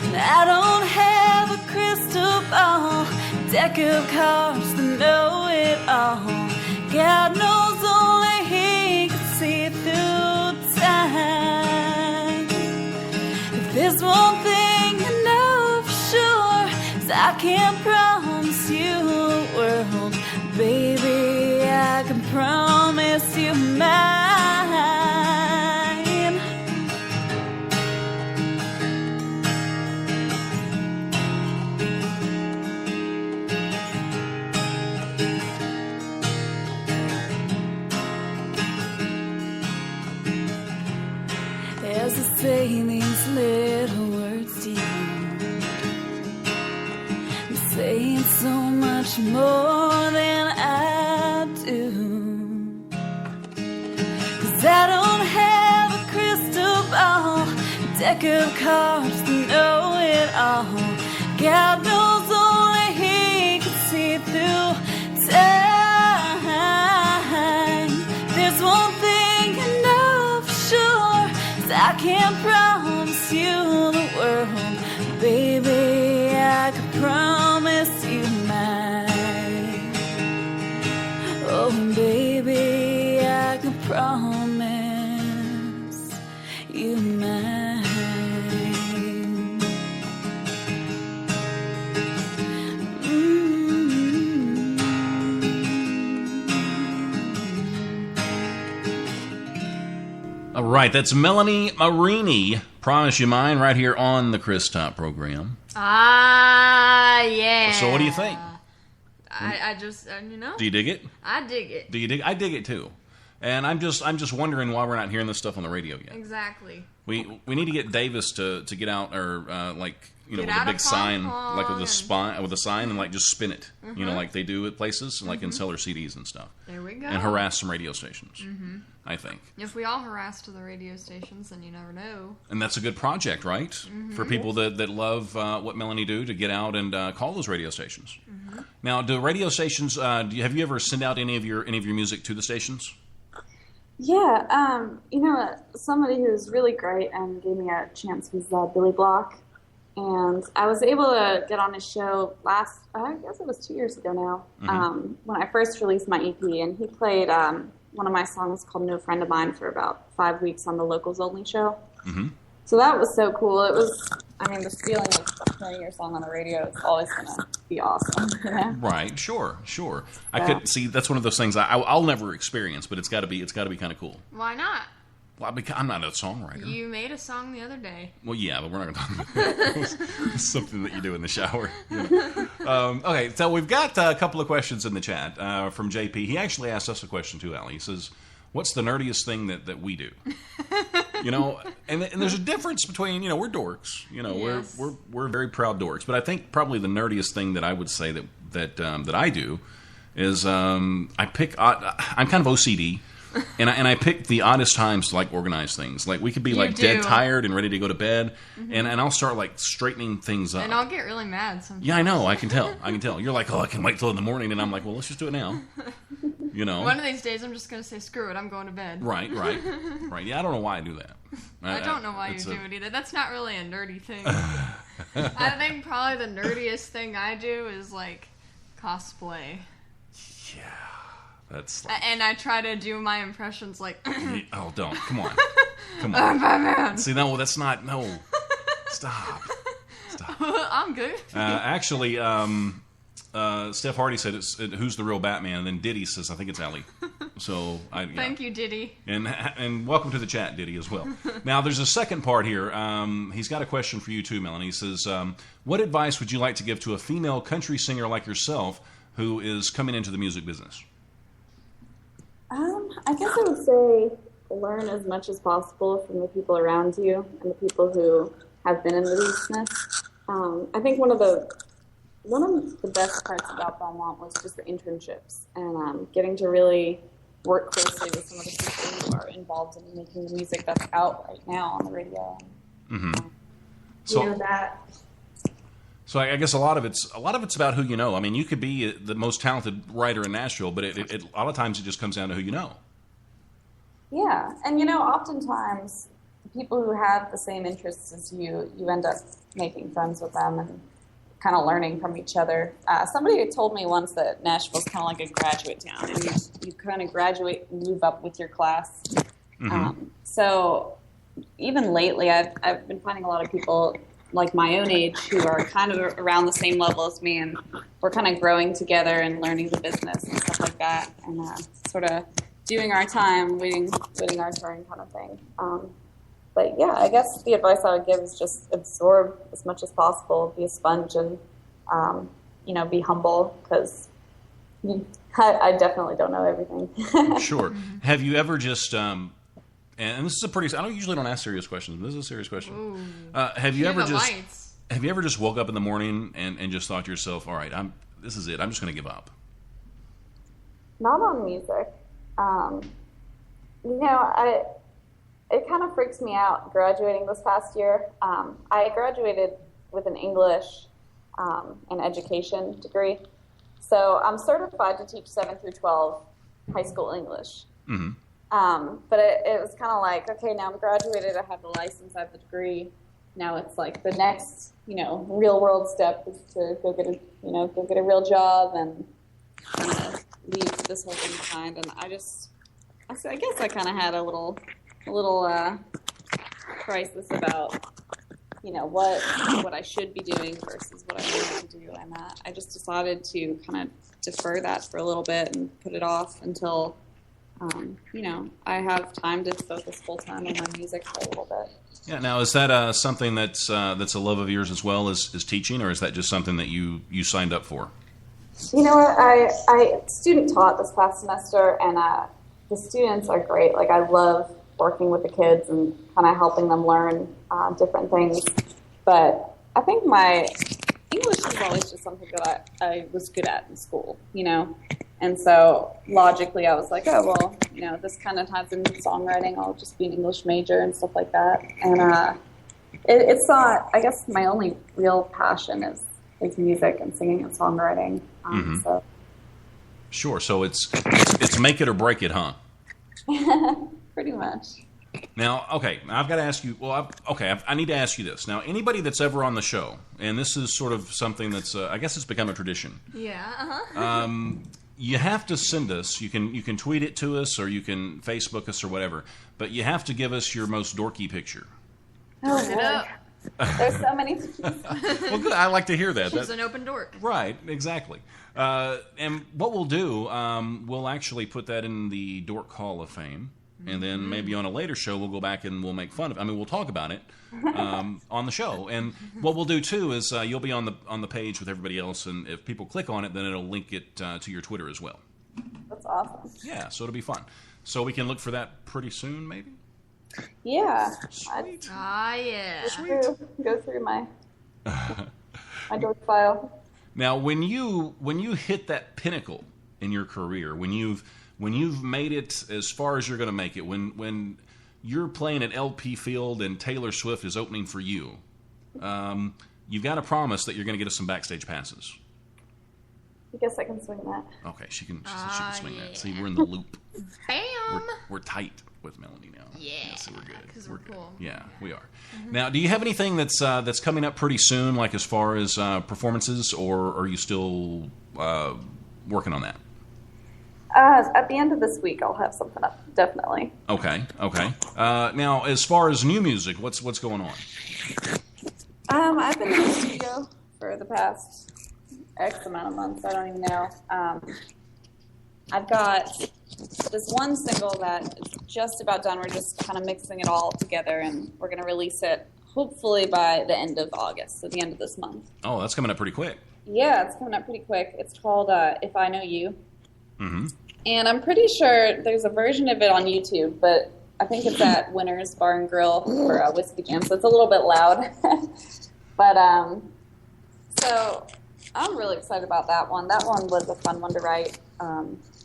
Speaker 9: And I don't have a crystal ball, a deck of cards to know it all. God knows only He can see through time. If there's one thing I know for sure, is I can't promise you the world, baby, I can promise you mine. As I say these little words to you, I'm saying so much more than I do. 'Cause I don't have a crystal ball, a deck of cards to know it all. God knows only He can see through time. There's one thing I know for sure, I can't promise you the world, baby, I can promise you mine. Oh, baby, I can promise you mine.
Speaker 1: All right, that's Melanie Meriney, Promise You Mine, right here on the Chris Top program.
Speaker 5: Ah, yeah.
Speaker 1: So what do you think?
Speaker 5: I just, you know.
Speaker 1: Do you dig it?
Speaker 5: I dig it.
Speaker 1: Do you dig? I dig it too. And I'm just wondering why we're not hearing this stuff on the radio yet.
Speaker 5: Exactly.
Speaker 1: We need to get Davis to get out, or like, you know,
Speaker 5: Get
Speaker 1: with a
Speaker 5: out
Speaker 1: big
Speaker 5: a
Speaker 1: sign,
Speaker 5: pom-pom
Speaker 1: like with a
Speaker 5: and-
Speaker 1: spine, with a sign, and like just spin it.
Speaker 5: Mhm.
Speaker 1: You know, like they do at places, like and sell their CDs and stuff.
Speaker 5: There we go.
Speaker 1: And harass some radio stations.
Speaker 5: Mm-hmm.
Speaker 1: I think.
Speaker 5: If we all harass to the radio stations, then you never know.
Speaker 1: And that's a good project, right?
Speaker 5: Mhm.
Speaker 1: For people that love what Melanie do, to get out and call those radio stations.
Speaker 5: Mm-hmm.
Speaker 1: Now, do radio stations? Have you ever sent out any of your music to the stations?
Speaker 8: Yeah, you know, somebody who's really great and gave me a chance was Billy Block. And I was able to get on his show I guess it was 2 years ago now, when I first released my EP. And he played one of my songs called No Friend of Mine for about 5 weeks on the Locals Only show.
Speaker 1: Mm-hmm.
Speaker 8: So that was so cool. It was, I mean, this feeling of playing your song on the radio is always going to be awesome. You know?
Speaker 1: Right, sure. I could see that's one of those things I'll never experience, but it's got to be kind of cool.
Speaker 5: Why not?
Speaker 1: Well, I'm not a songwriter.
Speaker 5: You made a song the other day.
Speaker 1: Well, yeah, but we're not going to talk about that. It's something that you do in the shower. You know. Okay, so we've got a couple of questions in the chat from JP. He actually asked us a question too, Allie. He says, what's the nerdiest thing that we do? You know, and there's a difference between, you know, we're dorks. You know,
Speaker 5: yes.
Speaker 1: we're very proud dorks. But I think probably the nerdiest thing that I would say that I do is I'm kind of OCD. And I pick the oddest times to like organize things. Like we could be dead tired and ready to go to bed, and I'll start like straightening things up.
Speaker 5: And I'll get really mad sometimes.
Speaker 1: Yeah, I know. I can tell. You're like, oh, I can wait till in the morning, and I'm like, well, let's just do it now. You know.
Speaker 5: One of these days, I'm just gonna say, screw it, I'm going to bed.
Speaker 1: Right. Yeah, I don't know why I do that.
Speaker 5: I don't know why you do it either. That's not really a nerdy thing. I think probably the nerdiest thing I do is like cosplay.
Speaker 1: Yeah. That's
Speaker 5: and I try to do my impressions like.
Speaker 1: Oh, don't! Come on!
Speaker 5: Batman.
Speaker 1: See, no, that's not. No, stop.
Speaker 5: I'm good.
Speaker 1: Actually, Steph Hardy said, "Who's the real Batman?" And then Diddy says, "I think it's Ellie." So,
Speaker 5: Thank you, Diddy.
Speaker 1: And welcome to the chat, Diddy, as well. Now, there's a second part here. He's got a question for you too, Melanie. He says, "What advice would you like to give to a female country singer like yourself who is coming into the music business?"
Speaker 8: I guess I would say learn as much as possible from the people around you and the people who have been in the business. I think one of the best parts about Belmont was just the internships and getting to really work closely with some of the people who are involved in making the music that's out right now on the radio.
Speaker 1: So I guess a lot of it's about who you know. I mean, you could be the most talented writer in Nashville, but a lot of times it just comes down to who you know.
Speaker 8: Yeah, and oftentimes people who have the same interests as you end up making friends with them and kind of learning from each other. Somebody told me once that Nashville's kind of like a graduate town, and you kind of graduate and move up with your class. So even lately, I've been finding a lot of people like my own age who are kind of around the same level as me, and we're kind of growing together and learning the business and stuff like that, and sort of doing our time, waiting our turn kind of thing. But yeah, I guess the advice I would give is just absorb as much as possible, be a sponge, and be humble, because I definitely don't know everything.
Speaker 1: Sure. Have you ever just and this is I usually don't ask serious questions, but this is a serious question. Have you ever just woke up in the morning and just thought to yourself, all right, this is it, I'm just going to give up?
Speaker 8: Not on music. It kind of freaks me out graduating this past year. I graduated with an English and education degree. So I'm certified to teach 7 through 12 high school English. But it was kind of like, okay, now I'm graduated, I have the license, I have the degree. Now it's like the next, real world step is to go get a real job and kind of leave this whole thing behind. And I guess I kind of had a little crisis about, what I should be doing versus what I wanted to do. And I just decided to kind of defer that for a little bit and put it off until, I have time to focus full time on my music for a little bit.
Speaker 1: Yeah. Now, is that something that's a love of yours as well as teaching, or is that just something that you signed up for?
Speaker 8: You know what? I student taught this past semester, and the students are great. Like, I love working with the kids and kind of helping them learn different things. But I think my English was always just something that I was good at in school, And so logically I was like, oh, well, this kind of ties into songwriting. I'll just be an English major and stuff like that. And it's not, I guess my only real passion is music and singing and songwriting. So.
Speaker 1: Sure. So it's make it or break it, huh?
Speaker 8: Pretty much.
Speaker 1: Now, okay, I've got to ask you. Well, I need to ask you this. Now, anybody that's ever on the show, and this is sort of something that's, I guess, it's become a tradition.
Speaker 5: Yeah.
Speaker 1: You have to send us. You can tweet it to us, or you can Facebook us, or whatever. But you have to give us your most dorky picture.
Speaker 8: Oh, it up. There's so many.
Speaker 1: Well, good. I like to hear that.
Speaker 5: She's an open dork.
Speaker 1: Right. Exactly. And what we'll do, we'll actually put that in the Dork Hall of Fame. And then maybe on a later show, we'll go back and we'll make fun of it. I mean, we'll talk about it on the show. And what we'll do, too, is you'll be on the page with everybody else. And if people click on it, then it'll link it to your Twitter as well.
Speaker 8: That's awesome.
Speaker 1: Yeah, so it'll be fun. So we can look for that pretty soon, maybe?
Speaker 8: Yeah.
Speaker 1: Sweet.
Speaker 5: Yeah.
Speaker 1: Sweet.
Speaker 8: Go through my dork file.
Speaker 1: Now, when you hit that pinnacle in your career, when you've made it as far as you're going to make it, when you're playing at LP Field and Taylor Swift is opening for you, you've got to promise that you're going to get us some backstage passes.
Speaker 8: I guess I can swing that.
Speaker 1: Okay, she can swing that. See, we're in the loop.
Speaker 5: Bam!
Speaker 1: We're tight with Melanie now.
Speaker 5: Yeah.
Speaker 1: So we're good.
Speaker 5: Because we're cool.
Speaker 1: Yeah, we are. Now, do you have anything that's coming up pretty soon, like as far as performances, or are you still working on that?
Speaker 8: At the end of this week, I'll have something up, definitely.
Speaker 1: Okay. Now, as far as new music, what's going on?
Speaker 8: I've been in the studio for the past X amount of months. I don't even know. I've got this one single that is just about done. We're just kind of mixing it all together, and we're going to release it hopefully by the end of August, so the end of this month.
Speaker 1: Oh, that's coming up pretty quick.
Speaker 8: Yeah, it's coming up pretty quick. It's called If I Know You.
Speaker 1: Mm-hmm.
Speaker 8: And I'm pretty sure there's a version of it on YouTube, but I think it's at Winter's Bar and Grill for Whiskey Jam, so it's a little bit loud. But, so I'm really excited about that one. That one was a fun one to write.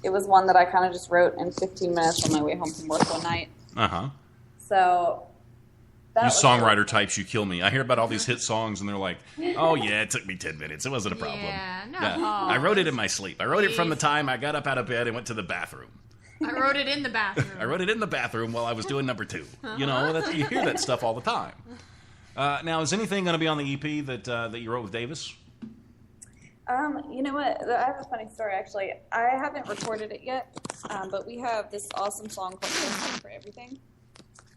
Speaker 8: It was one that I kind of just wrote in 15 minutes on my way home from work one night.
Speaker 1: Uh-huh.
Speaker 8: So that
Speaker 1: you
Speaker 8: was
Speaker 1: songwriter types, you kill me. I hear about all these hit songs, and they're like, oh, yeah, it took me 10 minutes. It wasn't a problem.
Speaker 5: Yeah, no.
Speaker 1: I wrote it in my sleep. I wrote it from the time I got up out of bed and went to the bathroom.
Speaker 5: I wrote it in the bathroom.
Speaker 1: I wrote it in the bathroom while I was doing number 2. You know, you hear that stuff all the time. Now, is anything going to be on the EP that you wrote with Davis?
Speaker 8: You know what? I have a funny story, actually. I haven't recorded it yet, but we have this awesome song called Destined for Everything.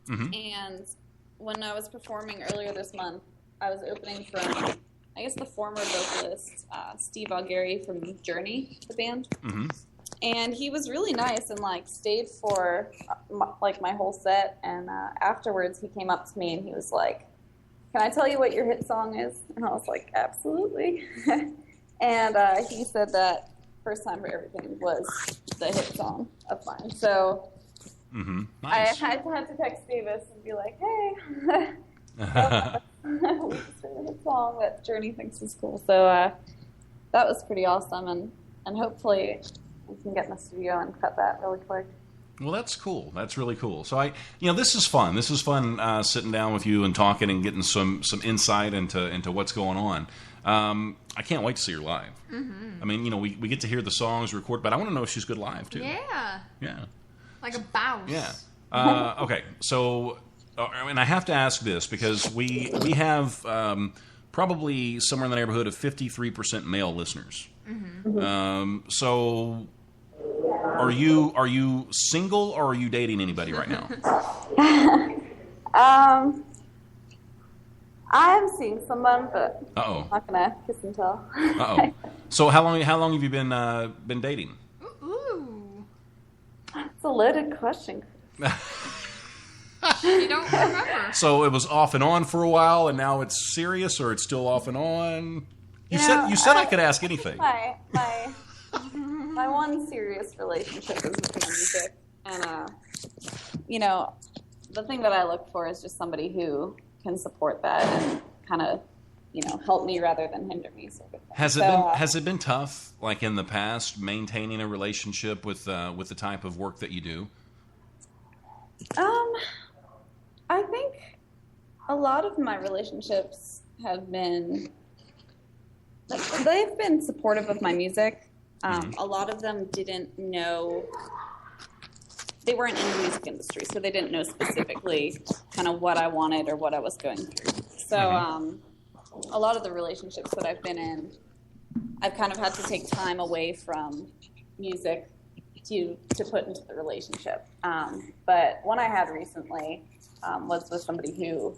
Speaker 1: Mm-hmm.
Speaker 8: And when I was performing earlier this month, I was opening for, I guess, the former vocalist, Steve Augeri from Journey, the band.
Speaker 1: Mm-hmm.
Speaker 8: And he was really nice and, like, stayed for, my whole set. And afterwards, he came up to me and he was like, can I tell you what your hit song is? And I was like, absolutely. And he said that First Time for Everything was the hit song of mine. So
Speaker 1: nice.
Speaker 8: I had to text Davis and be like, hey, we just heard a hit song that Journey thinks is cool. So that was pretty awesome. And hopefully we can get in the studio and cut that really quick.
Speaker 1: Well, that's cool. That's really cool. So this is fun. This is fun sitting down with you and talking and getting some insight into what's going on. I can't wait to see her live.
Speaker 5: Mm-hmm.
Speaker 1: I mean, we get to hear the songs record, but I want to know if she's good live too.
Speaker 5: Yeah.
Speaker 1: Yeah.
Speaker 5: Like a bounce.
Speaker 1: Yeah. Okay. So, and I have to ask this because we have probably somewhere in the neighborhood of 53% male listeners.
Speaker 5: Mm-hmm.
Speaker 1: So, are you single or are you dating anybody right now?
Speaker 8: I'm seeing someone, but
Speaker 1: Uh-oh.
Speaker 8: I'm not gonna kiss and tell.
Speaker 1: Uh-oh. So how long have you been dating?
Speaker 5: Ooh.
Speaker 8: It's a loaded question.
Speaker 5: You don't remember.
Speaker 1: So it was off and on for a while, and now it's serious, or it's still off and on? You said I could ask anything.
Speaker 8: My one serious relationship is with the music, and the thing that I look for is just somebody who can support that and kind of, help me rather than hinder me. Sort of thing.
Speaker 1: Has it been tough, like in the past, maintaining a relationship with the type of work that you do?
Speaker 8: I think a lot of my relationships have been, they've been supportive of my music. A lot of them didn't know, they weren't in the music industry, so they didn't know specifically kind of what I wanted or what I was going through. So a lot of the relationships that I've been in, I've kind of had to take time away from music to put into the relationship. But one I had recently was with somebody who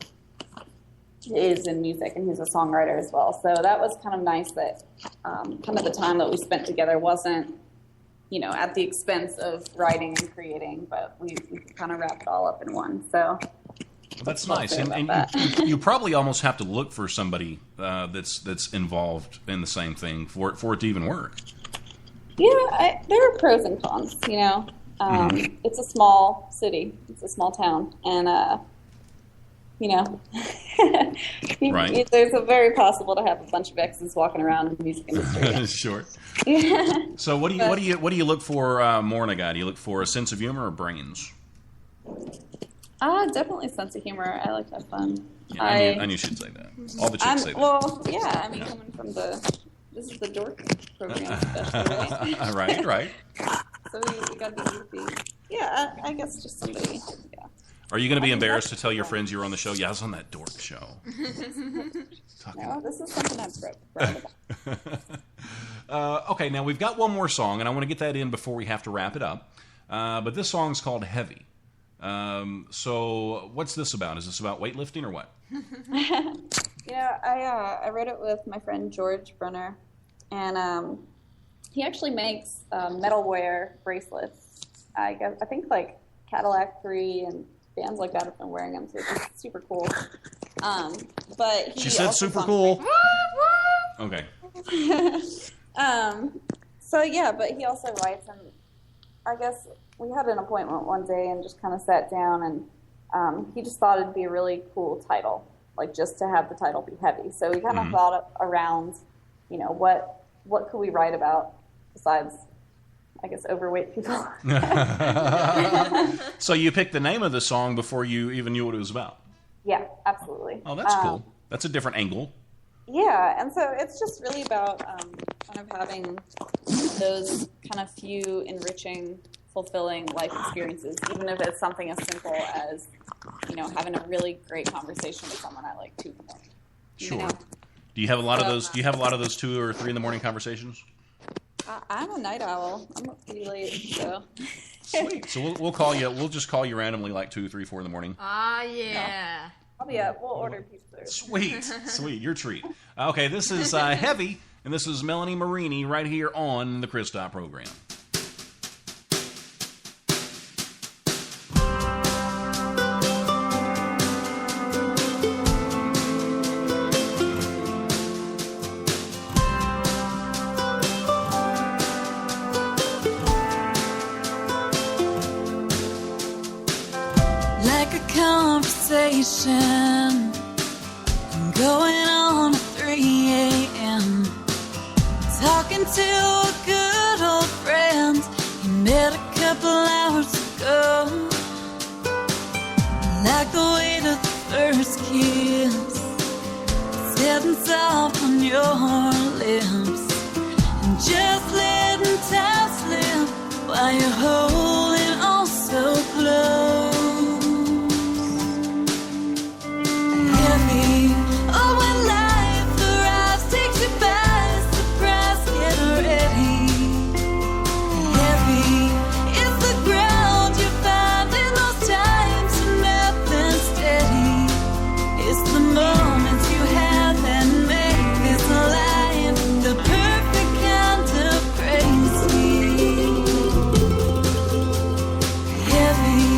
Speaker 8: is in music and who's a songwriter as well. So that was kind of nice that kind of the time that we spent together wasn't, at the expense of writing and creating, but we kind of wrapped it all up in one. So
Speaker 1: that's nice. And you probably almost have to look for somebody that's involved in the same thing for it to even work.
Speaker 8: Yeah, there are pros and cons, It's a small city. It's a small town. And,
Speaker 1: right.
Speaker 8: There's a very possible to have a bunch of exes walking around in the music industry.
Speaker 1: Sure.
Speaker 8: Yeah.
Speaker 1: So what do you look for more in a guy? Do you look for a sense of humor or brains?
Speaker 8: Definitely a sense of humor. I like to have fun.
Speaker 1: Yeah, I knew she'd say that. All the chicks say that.
Speaker 8: Well, yeah, coming from this is the dork program, especially, right?
Speaker 1: Right.
Speaker 8: So we got to be goofy. Yeah, I guess just somebody, yeah.
Speaker 1: Are you going to be embarrassed to tell your friends you were on the show? Yeah, I was on that dork show.
Speaker 8: No, this is something I'm proud
Speaker 1: about. Okay, now we've got one more song, and I want to get that in before we have to wrap it up. But this song's called Heavy. So what's this about? Is this about weightlifting or what?
Speaker 8: Yeah, I wrote it with my friend George Brunner, and he actually makes metalware bracelets. I think like Cadillac 3 and bands like that have been wearing them, so it's super cool. But
Speaker 1: she said super cool. Okay.
Speaker 8: But he also writes, and I guess we had an appointment one day and just kind of sat down, and he just thought it'd be a really cool title, like just to have the title be heavy. So we kind of thought around, what could we write about besides, I guess, overweight people.
Speaker 1: So you picked the name of the song before you even knew what it was about?
Speaker 8: Yeah, absolutely.
Speaker 1: Oh, that's cool. That's a different angle.
Speaker 8: Yeah, and so it's just really about kind of having those kind of few enriching, fulfilling life experiences, even if it's something as simple as, having a really great conversation with someone at like 2 in the morning.
Speaker 1: Sure. Do you have a lot of those? Do you have a lot of those 2 or 3 in the morning conversations?
Speaker 8: I'm a night owl. I'm up pretty late, so.
Speaker 1: Sweet. So we'll call you. We'll just call you randomly, like 2, 3, 4 in the morning.
Speaker 5: Yeah.
Speaker 8: I'll be up. We'll order pizza.
Speaker 1: Sweet. Your treat. Okay, this is Heavy, and this is Melanie Meriney right here on the Chris Top program.
Speaker 9: Conversation going on at 3 a.m. Talking to a good old friend you met a couple hours ago. Like the weight of the first kiss sitting soft on your lips, and just letting time slip while you're holding on so close. Oh, when life arrives, takes you by surprise, get ready. Heavy is the ground you find in those times when nothing's steady. It's the moments you have that make this life the perfect kind of crazy. Heavy.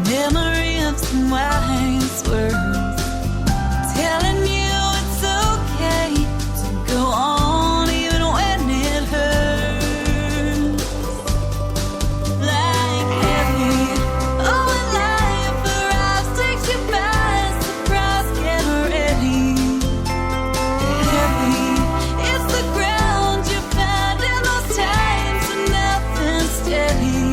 Speaker 9: Memory of some wise words telling you it's okay to go on even when it hurts. Like heavy, oh, when life arrives, takes you by surprise, get ready. Heavy, it's the ground you find in those times when nothing's steady.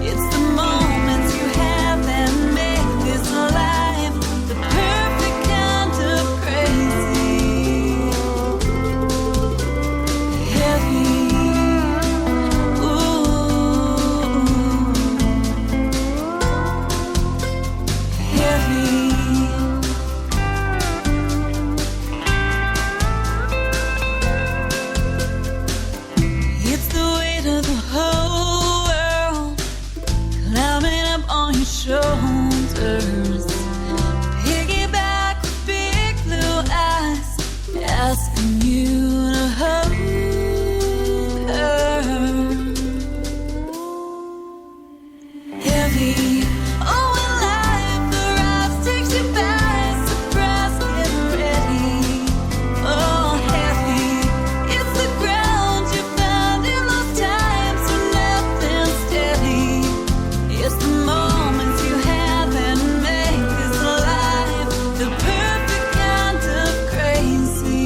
Speaker 9: It's the moments you have that make this life the perfect kind of crazy. Heavy, ooh, heavy. It's the weight of the whole world climbing up on your shoulders. Piggyback with big blue eyes, asking you to hold her. Heavy, oh, when life arrives, takes you by surprise, get ready. Oh, heavy, it's the ground you find in those times when nothing's steady. It's the moments you have that make this life the perfect kind of crazy.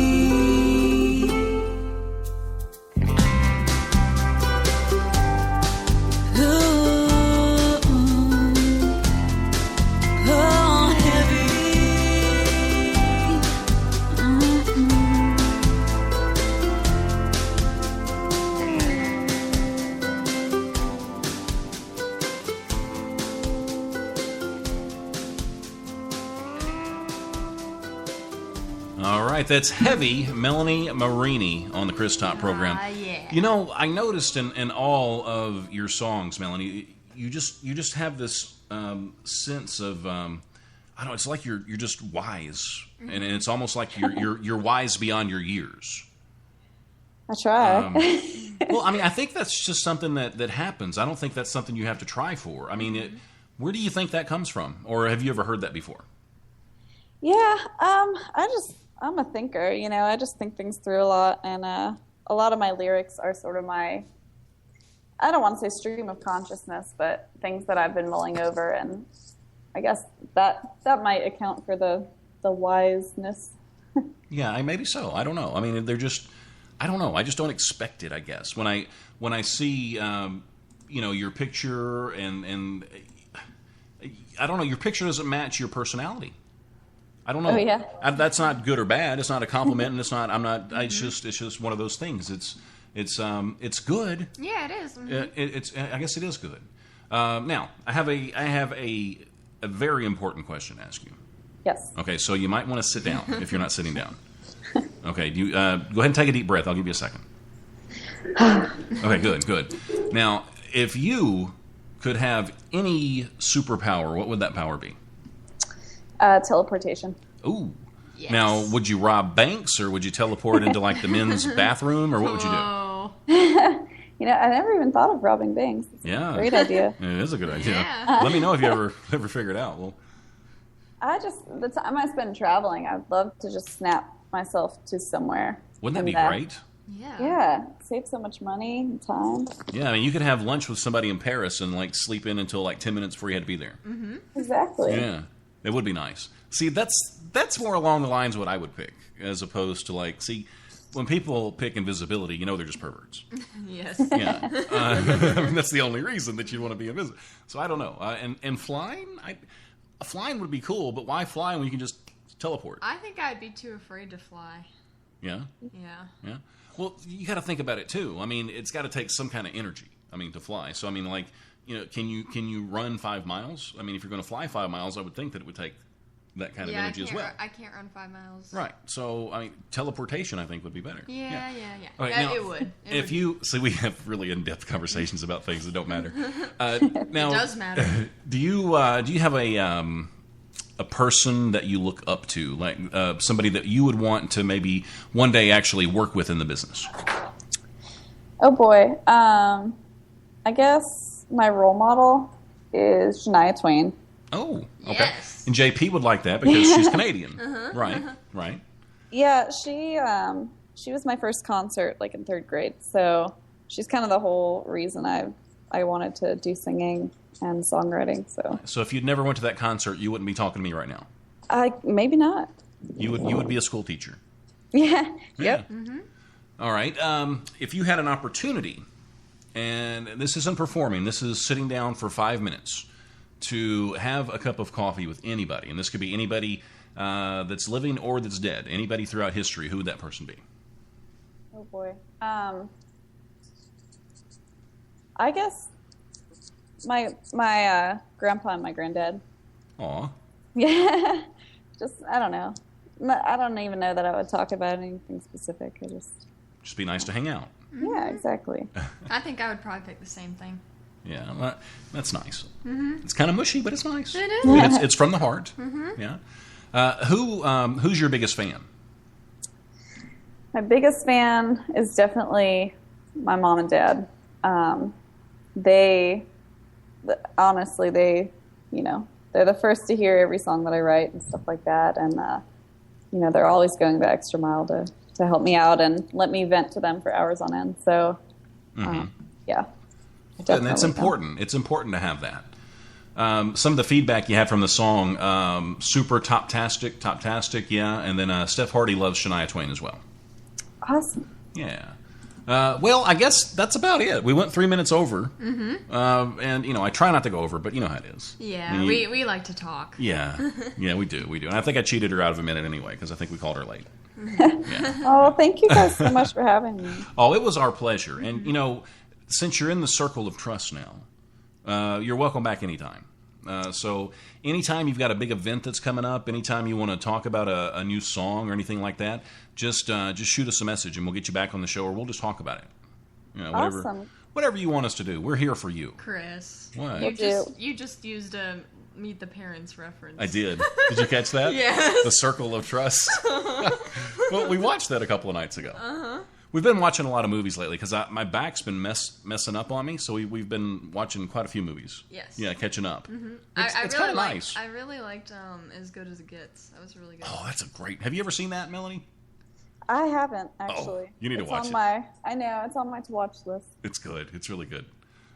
Speaker 1: All right, that's Heavy, Melanie Meriney on the Chris Top program.
Speaker 5: Yeah.
Speaker 1: You know, I noticed in all of your songs, Melanie, you just have this sense of I don't know. It's like you're just wise, and it's almost like you're wise beyond your years.
Speaker 8: I try.
Speaker 1: Well, I mean, I think that's just something that happens. I don't think that's something you have to try for. I mean, where do you think that comes from, or have you ever heard that before?
Speaker 8: Yeah, I'm a thinker, you know. I just think things through a lot, and a lot of my lyrics are sort of my, I don't want to say stream of consciousness, but things that I've been mulling over, and I guess that might account for the wiseness.
Speaker 1: Yeah, maybe so. I don't know. I mean, they're just, I don't know. I just don't expect it, I guess. When I see, your picture and I don't know, your picture doesn't match your personality. I don't know.
Speaker 8: Oh, yeah.
Speaker 1: That's not good or bad. It's not a compliment, and it's not. I'm not. It's just one of those things. It's good.
Speaker 5: Yeah, it is.
Speaker 1: Mm-hmm. I guess it is good. Now, I have a very important question to ask you.
Speaker 8: Yes.
Speaker 1: Okay, so you might want to sit down if you're not sitting down. Okay, you go ahead and take a deep breath. I'll give you a second. Okay, good. Now, if you could have any superpower, what would that power be?
Speaker 8: Teleportation.
Speaker 1: Ooh.
Speaker 5: Yes.
Speaker 1: Now, would you rob banks, or would you teleport into like the men's bathroom, or what would you do?
Speaker 5: Oh.
Speaker 8: You know, I never even thought of robbing banks. It's a great idea.
Speaker 1: It is a good idea.
Speaker 5: Yeah.
Speaker 1: Let me know if you ever figure it out. Well,
Speaker 8: The time I spend traveling, I'd love to just snap myself to somewhere.
Speaker 1: Wouldn't that be great?
Speaker 5: Yeah.
Speaker 8: Save so much money and time.
Speaker 1: Yeah, I mean, you could have lunch with somebody in Paris and like sleep in until like 10 minutes before you had to be there.
Speaker 5: Mm-hmm.
Speaker 8: Exactly.
Speaker 1: Yeah, it would be nice. See, that's more along the lines of what I would pick, as opposed to like, see, when people pick invisibility, you know they're just perverts.
Speaker 5: Yes.
Speaker 1: Yeah, I mean, that's the only reason that you'd want to be invisible. So I don't know. And flying, flying would be cool, but why fly when you can just teleport?
Speaker 5: I think I'd be too afraid to fly.
Speaker 1: Yeah.
Speaker 5: Yeah.
Speaker 1: Well, you got to think about it too. I mean, it's got to take some kind of energy. I mean, to fly. So I mean, like, you know, can you run 5 miles? I mean, if you're going to fly 5 miles, I would think that it would take that kind of energy as well.
Speaker 5: I can't run 5 miles.
Speaker 1: Right. So I mean, teleportation I think would be better.
Speaker 5: Yeah.
Speaker 1: Right,
Speaker 5: Yeah,
Speaker 1: now,
Speaker 5: it would.
Speaker 1: We have really in-depth conversations about things that don't matter. Now,
Speaker 5: it does matter.
Speaker 1: Do you have a person that you look up to, like somebody that you would want to maybe one day actually work with in the business?
Speaker 8: Oh boy. I guess my role model is Shania Twain.
Speaker 1: Oh, okay.
Speaker 5: Yes.
Speaker 1: And JP would like that because she's Canadian. Right.
Speaker 8: Yeah, she was my first concert like in 3rd grade. So she's kind of the whole reason I wanted to do singing and songwriting. So
Speaker 1: if you'd never went to that concert, you wouldn't be talking to me right now.
Speaker 8: Maybe not.
Speaker 1: You would be a school teacher.
Speaker 8: Yeah. Yep.
Speaker 5: Mm-hmm.
Speaker 1: All right. If you had an opportunity, and this isn't performing, this is sitting down for 5 minutes to have a cup of coffee with anybody, and this could be anybody that's living or that's dead, anybody throughout history, who would that person be?
Speaker 8: Oh boy. I guess my grandpa and my granddad.
Speaker 1: Aw.
Speaker 8: Yeah. Just, I don't know. I don't even know that I would talk about anything specific.
Speaker 1: Just be nice to hang out.
Speaker 8: Yeah, exactly.
Speaker 5: I think I would probably pick the same thing.
Speaker 1: Yeah, well, that's nice.
Speaker 5: Mm-hmm.
Speaker 1: It's kind of mushy, but it's nice.
Speaker 5: It is.
Speaker 1: I mean, it's from the heart.
Speaker 5: Mm-hmm.
Speaker 1: Yeah. Who's your biggest fan?
Speaker 8: My biggest fan is definitely my mom and dad. Honestly, they're the first to hear every song that I write and stuff like that. And, they're always going the extra mile to help me out and let me vent to them for hours on end. So, yeah.
Speaker 1: And that's important. It's important to have that. Some of the feedback you had from the song, super top-tastic, yeah. And then Steph Hardy loves Shania Twain as well.
Speaker 8: Awesome.
Speaker 1: Yeah. Well, I guess that's about it. We went 3 minutes over.
Speaker 5: Mm-hmm.
Speaker 1: And, I try not to go over, but you know how it is.
Speaker 5: Yeah,
Speaker 1: I mean,
Speaker 5: we like to talk.
Speaker 1: Yeah. Yeah, we do. And I think I cheated her out of a minute anyway, because I think we called her late.
Speaker 8: Yeah. Oh, thank you guys so much for having me.
Speaker 1: Oh, it was our pleasure. Mm-hmm. And, since you're in the circle of trust now, you're welcome back anytime. So anytime you've got a big event that's coming up, anytime you want to talk about a new song or anything like that, just shoot us a message and we'll get you back on the show, or we'll just talk about it. Whatever,
Speaker 8: Awesome.
Speaker 1: whatever you want us to do, we're here for you.
Speaker 5: Chris,
Speaker 1: What?
Speaker 5: you just used a Meet the Parents reference.
Speaker 1: I did. Did you catch that?
Speaker 5: Yes.
Speaker 1: The circle of trust. Well, we watched that a couple of nights ago. We've been watching a lot of movies lately because my back's been messing up on me, so we've been watching quite a few movies.
Speaker 5: Yes.
Speaker 1: Yeah, catching up.
Speaker 5: Mm-hmm.
Speaker 1: It's kind of nice.
Speaker 5: I really liked As Good as It Gets. That was really good.
Speaker 1: Oh, that's a great. Have you ever seen that, Melanie?
Speaker 8: I haven't, actually.
Speaker 1: Oh, you need to watch it.
Speaker 8: I know, it's on my to-watch list.
Speaker 1: It's good. It's really good.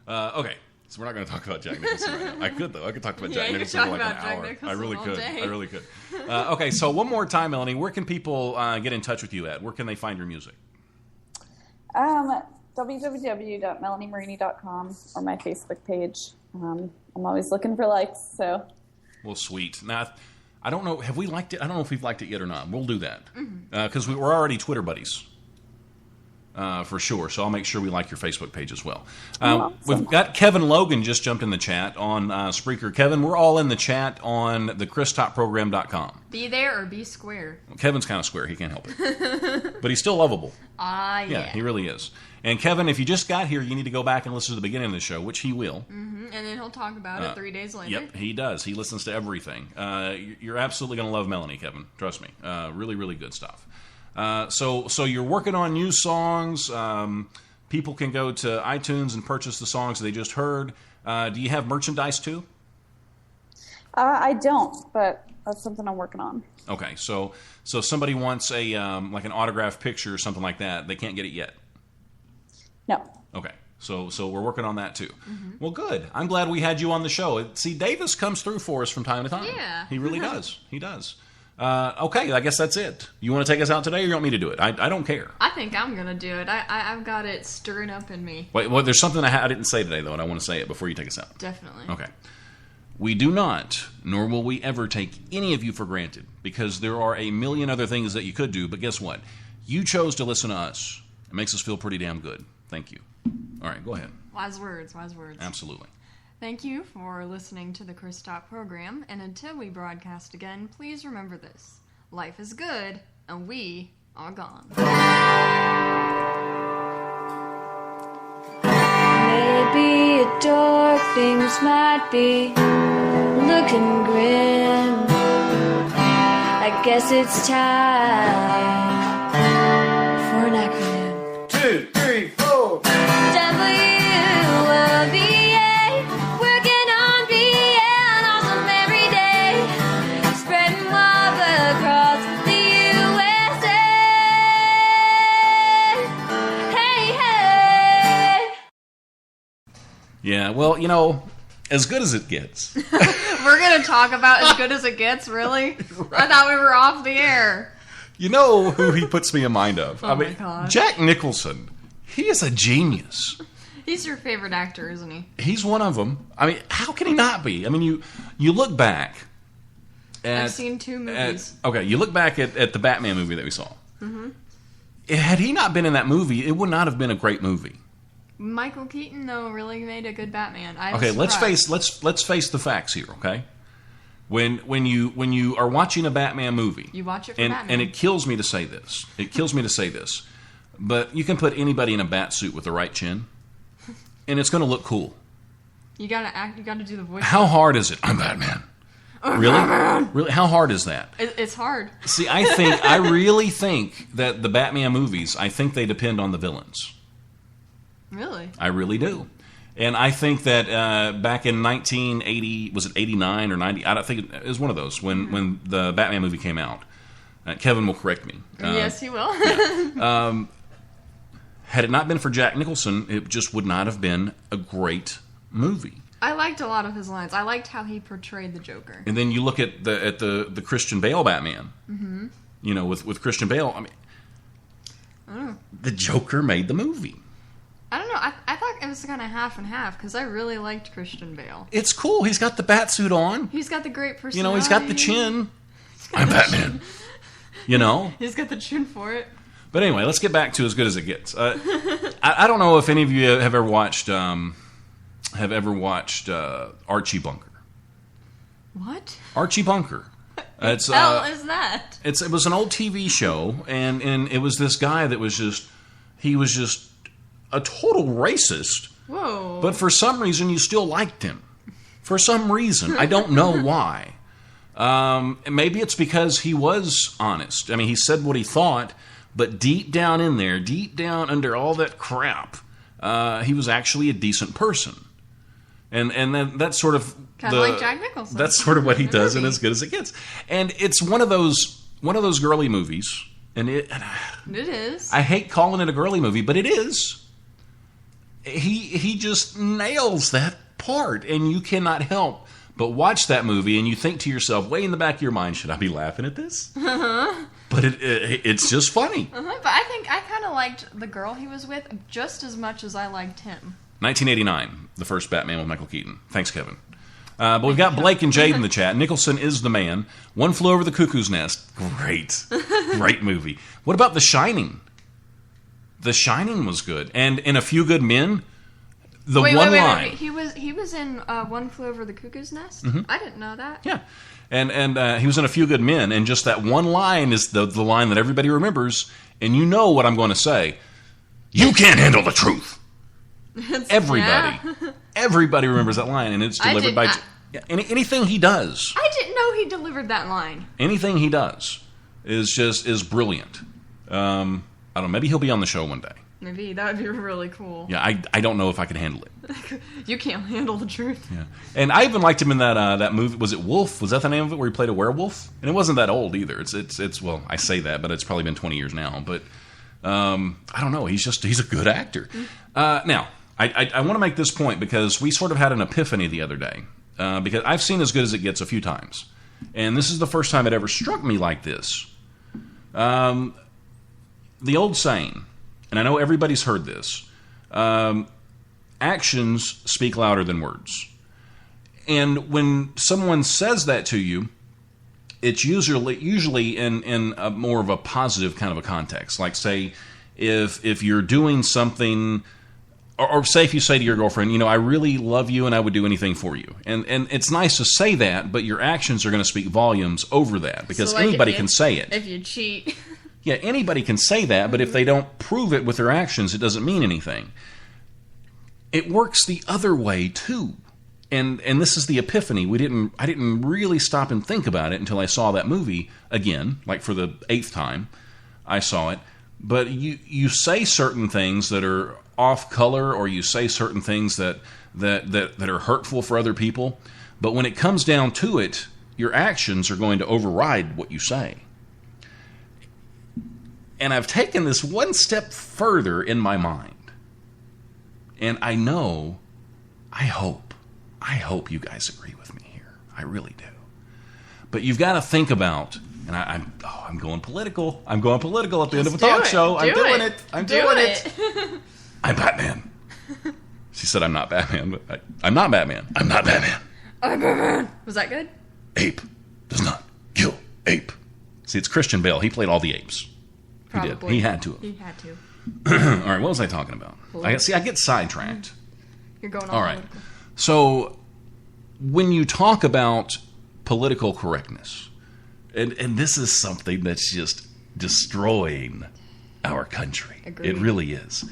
Speaker 1: Okay, so we're not going to talk about Jack Nicholson right now. I could, though. I could talk about Jack Nicholson for like an hour. I really could. I really could. Okay, so one more time, Melanie, where can people get in touch with you at? Where can they find your music?
Speaker 8: www.melaniemeriney.com or my Facebook page. I'm always looking for likes, so.
Speaker 1: Well, sweet. Now, I don't know. Have we liked it? I don't know if we've liked it yet or not. We'll do that because we're already Twitter buddies for sure. So I'll make sure we like your Facebook page as well.
Speaker 8: Awesome.
Speaker 1: We've got Kevin Logan just jumped in the chat on Spreaker. Kevin, we're all in the chat on the ChrisTopProgram.com.
Speaker 5: Be there or be square.
Speaker 1: Kevin's kind of square. He can't help it. But he's still lovable.
Speaker 5: Yeah.
Speaker 1: He really is. And Kevin, if you just got here, you need to go back and listen to the beginning of the show, which he will.
Speaker 5: Mm-hmm. And then he'll talk about it 3 days later.
Speaker 1: Yep, he does. He listens to everything. You're absolutely going to love Melanie, Kevin. Trust me. Really, really good stuff. So you're working on new songs. People can go to iTunes and purchase the songs they just heard. Do you have merchandise too?
Speaker 8: I don't, but that's something I'm working on.
Speaker 1: Okay, so if somebody wants a like an autographed picture or something like that, they can't get it yet.
Speaker 8: No.
Speaker 1: Okay, so we're working on that too. Mm-hmm. Well, good. I'm glad we had you on the show. See, Davis comes through for us from time to time.
Speaker 5: Yeah,
Speaker 1: he really does. He does. Okay, I guess that's it. You want to take us out today, or you want me to do it? I don't care.
Speaker 5: I think I'm gonna do it. I've got it stirring up in me.
Speaker 1: Wait, well, there's something I didn't say today though, and I want to say it before you take us out.
Speaker 5: Definitely.
Speaker 1: Okay. We do not, nor will we ever take any of you for granted, because there are a million other things that you could do, but guess what? You chose to listen to us. It makes us feel pretty damn good. Thank you. All right, go ahead.
Speaker 5: Wise words, wise words.
Speaker 1: Absolutely.
Speaker 5: Thank you for listening to the Chris Top program, and until we broadcast again, please remember this. Life is good, and we are gone.
Speaker 4: Maybe dark things might be looking grim. I guess it's time for an acronym.
Speaker 3: 2, 3, 4.
Speaker 4: WLBA, working on being awesome every day, spreading love across the USA. Hey, hey.
Speaker 1: Yeah, well, as good as it gets.
Speaker 5: We're going to talk about As Good as It Gets, really? Right. I thought we were off the air.
Speaker 1: You know who he puts me in mind of?
Speaker 5: Oh my God.
Speaker 1: Jack Nicholson. He is a genius.
Speaker 5: He's your favorite actor, isn't he?
Speaker 1: He's one of them. I mean, how can he not be? I mean, you look back at...
Speaker 5: I've seen 2 movies.
Speaker 1: You look back at the Batman movie that we saw.
Speaker 5: Mm-hmm.
Speaker 1: Had he not been in that movie, it would not have been a great movie.
Speaker 5: Michael Keaton, though, really made a good Batman.
Speaker 1: Let's face the facts here, okay? When you are watching a Batman movie,
Speaker 5: you watch it for
Speaker 1: and,
Speaker 5: Batman.
Speaker 1: and it kills me to say this. But you can put anybody in a bat suit with the right chin, and it's going to look cool.
Speaker 5: You gotta act. You gotta do the voice.
Speaker 1: How hard is it? I'm Batman. Really? Really? How hard is that?
Speaker 5: It's hard.
Speaker 1: See, I really think that the Batman movies, I think they depend on the villains.
Speaker 5: Really?
Speaker 1: I really do. And I think that back in 1980, was it 89 or 90? I don't think it was one of those when the Batman movie came out. Kevin will correct me.
Speaker 5: Yes, he will.
Speaker 1: Yeah. Had it not been for Jack Nicholson, it just would not have been a great movie.
Speaker 5: I liked a lot of his lines. I liked how he portrayed the Joker.
Speaker 1: And then you look at the Christian Bale Batman.
Speaker 5: Mm-hmm.
Speaker 1: With Christian Bale, I mean, the Joker made the movie.
Speaker 5: I don't know. I thought it was kind of half and half because I really liked Christian Bale.
Speaker 1: It's cool. He's got the bat suit on.
Speaker 5: He's got the great personality.
Speaker 1: He's got the chin. I'm Batman.
Speaker 5: He's got the chin for it.
Speaker 1: But anyway, let's get back to As Good as It Gets. I don't know if any of you have ever watched Archie Bunker.
Speaker 5: What?
Speaker 1: Archie Bunker.
Speaker 5: What the hell is that?
Speaker 1: It was an old TV show, and it was this guy that was just a total racist.
Speaker 5: Whoa.
Speaker 1: But for some reason, you still liked him. For some reason. I don't know why. Maybe it's because he was honest. I mean, he said what he thought, but deep down in there, deep down under all that crap, he was actually a decent person. And then that's sort of
Speaker 5: kind of like Jack Nicholson.
Speaker 1: That's sort of what he does, and as good as it gets. And it's one of those girly movies, and it
Speaker 5: is.
Speaker 1: I hate calling it a girly movie, but it is. He just nails that part, and you cannot help but watch that movie, and you think to yourself, way in the back of your mind, should I be laughing at this?
Speaker 5: Uh-huh.
Speaker 1: But it's just funny.
Speaker 5: Uh-huh. But I think I kind of liked the girl he was with just as much as I liked him.
Speaker 1: 1989, the first Batman with Michael Keaton. Thanks, Kevin. But we've got Blake and Jade in the chat. Nicholson is the man. One Flew Over the Cuckoo's Nest. Great. Great movie. What about The Shining? The Shining was good. And in A Few Good Men, wait, line.
Speaker 5: He was in One Flew Over the Cuckoo's Nest?
Speaker 1: Mm-hmm.
Speaker 5: I didn't know that.
Speaker 1: Yeah. And he was in A Few Good Men, and just that one line is the line that everybody remembers, and you know what I'm going to say. You can't handle the truth. Everybody.
Speaker 5: Yeah.
Speaker 1: Everybody remembers that line, and it's delivered by... anything he does.
Speaker 5: I didn't know he delivered that line.
Speaker 1: Anything he does is brilliant. I don't know, maybe he'll be on the show one day.
Speaker 5: Maybe. That would be really cool.
Speaker 1: Yeah, I don't know if I can handle it.
Speaker 5: You can't handle the truth.
Speaker 1: Yeah. And I even liked him in that movie. Was it Wolf? Was that the name of it, where he played a werewolf? And it wasn't that old either. It's well, I say that, but it's probably been 20 years now. But I don't know. He's a good actor. Now, I want to make this point because we sort of had an epiphany the other day. Because I've seen As Good as It Gets a few times. And this is the first time it ever struck me like this. The old saying, and I know everybody's heard this, actions speak louder than words. And when someone says that to you, it's usually in a more of a positive kind of a context. Like, say, if you're doing something... Or say if you say to your girlfriend, I really love you and I would do anything for you. And it's nice to say that, but your actions are going to speak volumes over that. Because
Speaker 5: so like
Speaker 1: anybody can say it.
Speaker 5: If you cheat.
Speaker 1: Yeah, anybody can say that, but if they don't prove it with their actions, it doesn't mean anything. It works the other way, too. And this is the epiphany. I didn't really stop and think about it until I saw that movie again, like for the 8th time I saw it. But you say certain things that are off color, or you say certain things that are hurtful for other people. But when it comes down to it, your actions are going to override what you say. And I've taken this one step further in my mind. And I hope you guys agree with me here. I really do. But you've got to think about, and I'm going political. I'm going political at the end of a talk show. I'm doing it. I'm doing it. I'm Batman. She said I'm not Batman, but I'm not Batman. I'm not Batman.
Speaker 5: I'm Batman. Was that good?
Speaker 1: Ape does not kill ape. See, it's Christian Bale. He played all the apes.
Speaker 5: Probably.
Speaker 1: He did. He had to.
Speaker 5: He had to.
Speaker 1: All right, what was I talking about? I get sidetracked.
Speaker 5: You're going on.
Speaker 1: All right. So when you talk about political correctness, and this is something that's just destroying our country.
Speaker 5: Agreed.
Speaker 1: It really is.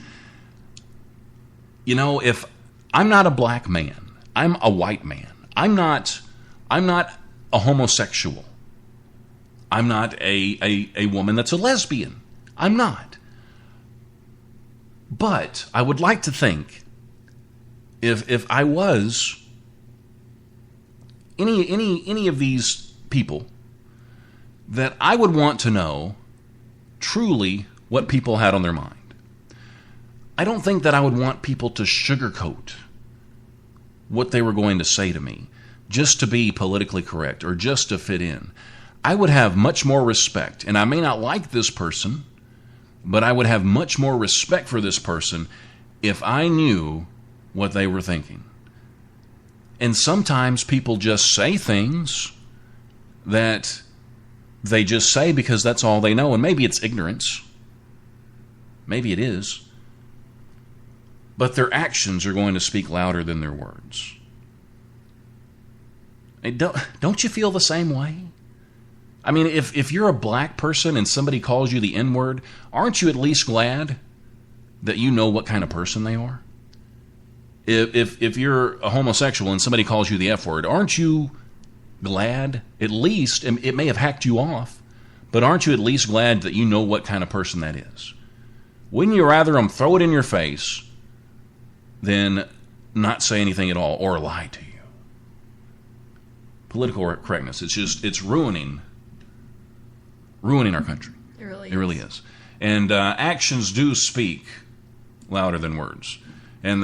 Speaker 1: If I'm not a black man, I'm a white man. I'm not a homosexual. I'm not a woman that's a lesbian. I'm not. But I would like to think if I was any of these people, that I would want to know truly what people had on their mind. I don't think that I would want people to sugarcoat what they were going to say to me just to be politically correct or just to fit in. I would have much more respect, and I may not like this person, but I would have much more respect for this person if I knew what they were thinking. And sometimes people just say things that they just say because that's all they know, and maybe it's ignorance. Maybe it is. But their actions are going to speak louder than their words. Don't you feel the same way? I mean, if you're a black person and somebody calls you the N-word, aren't you at least glad that you know what kind of person they are? If you're a homosexual and somebody calls you the F-word, aren't you glad, at least, and it may have hacked you off, but aren't you at least glad that you know what kind of person that is? Wouldn't you rather them throw it in your face than not say anything at all or lie to you? Political correctness, it's ruining our country.
Speaker 5: It really is.
Speaker 1: It really is. And actions do speak louder than words. And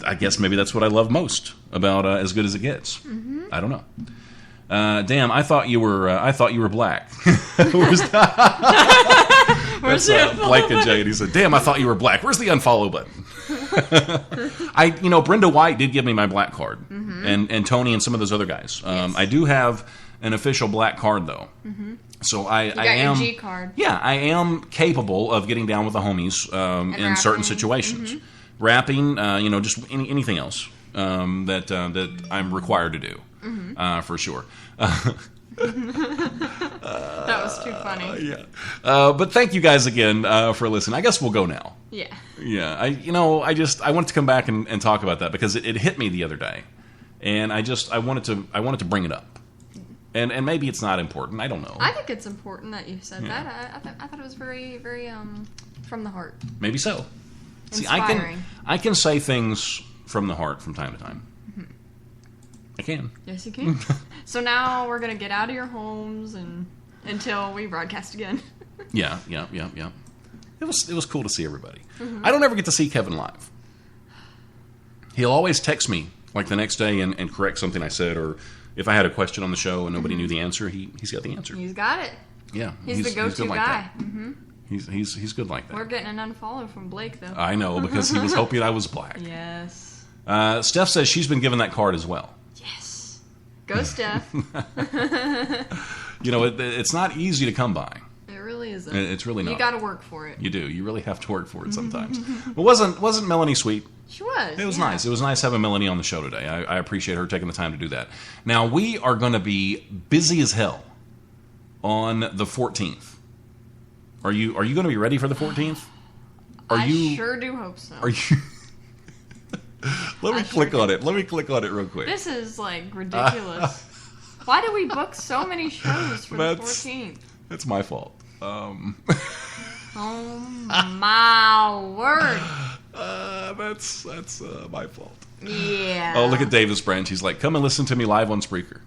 Speaker 1: I guess maybe that's what I love most about As Good as It Gets. Mm-hmm. I don't know. Damn, I thought you were black. Where's Blake and Jay, and he said, "Damn, I thought you were black. Where's the unfollow button?" Brenda White did give me my black card, and Tony and some of those other guys. Yes. I do have an official black card though, so I am
Speaker 5: your G card.
Speaker 1: Yeah, I am capable of getting down with the homies in
Speaker 5: rapping.
Speaker 1: certain situations, rapping, just anything else that I'm required to do. For sure.
Speaker 5: That was too funny.
Speaker 1: Yeah. But thank you guys again for listening. I guess we'll go now.
Speaker 5: Yeah.
Speaker 1: Yeah. I wanted to come back and talk about that because it hit me the other day, and I wanted to bring it up. And maybe it's not important. I don't know.
Speaker 5: I think it's important that you said that. I thought it was very, very from the heart.
Speaker 1: Maybe so.
Speaker 5: Inspiring.
Speaker 1: See, I can say things from the heart from time to time. I can.
Speaker 5: Yes, you can. So now we're going to get out of your homes until we broadcast again.
Speaker 1: Yeah. It was cool to see everybody. I don't ever get to see Kevin live. He'll always text me like the next day and correct something I said, or if I had a question on the show and nobody knew the answer, he's got the answer.
Speaker 5: He's got it.
Speaker 1: Yeah.
Speaker 5: He's the go-to
Speaker 1: like
Speaker 5: guy.
Speaker 1: He's good like that.
Speaker 5: We're getting an unfollow from Blake, though.
Speaker 1: I know, because he was hoping I was black.
Speaker 5: Yes.
Speaker 1: Steph says she's been given that card as well.
Speaker 5: Yes. Go, Steph.
Speaker 1: It's not easy to come by.
Speaker 5: It really isn't.
Speaker 1: It's really not.
Speaker 5: You got to work for it.
Speaker 1: You do. You really have to work for it sometimes. But wasn't Melanie sweet?
Speaker 5: She was.
Speaker 1: It was nice. It was nice having Melanie on the show today. I appreciate her taking the time to do that. Now, we are going to be busy as hell on the 14th. Are you going to be ready for the 14th?
Speaker 5: I sure do hope so.
Speaker 1: Are you? Let me click on it real quick.
Speaker 5: This is ridiculous. Why do we book so many shows for the 14th?
Speaker 1: That's my fault.
Speaker 5: Oh my word.
Speaker 1: That's my fault.
Speaker 5: Yeah.
Speaker 1: Oh, look at Davis Branch. He's like, come and listen to me live on Spreaker.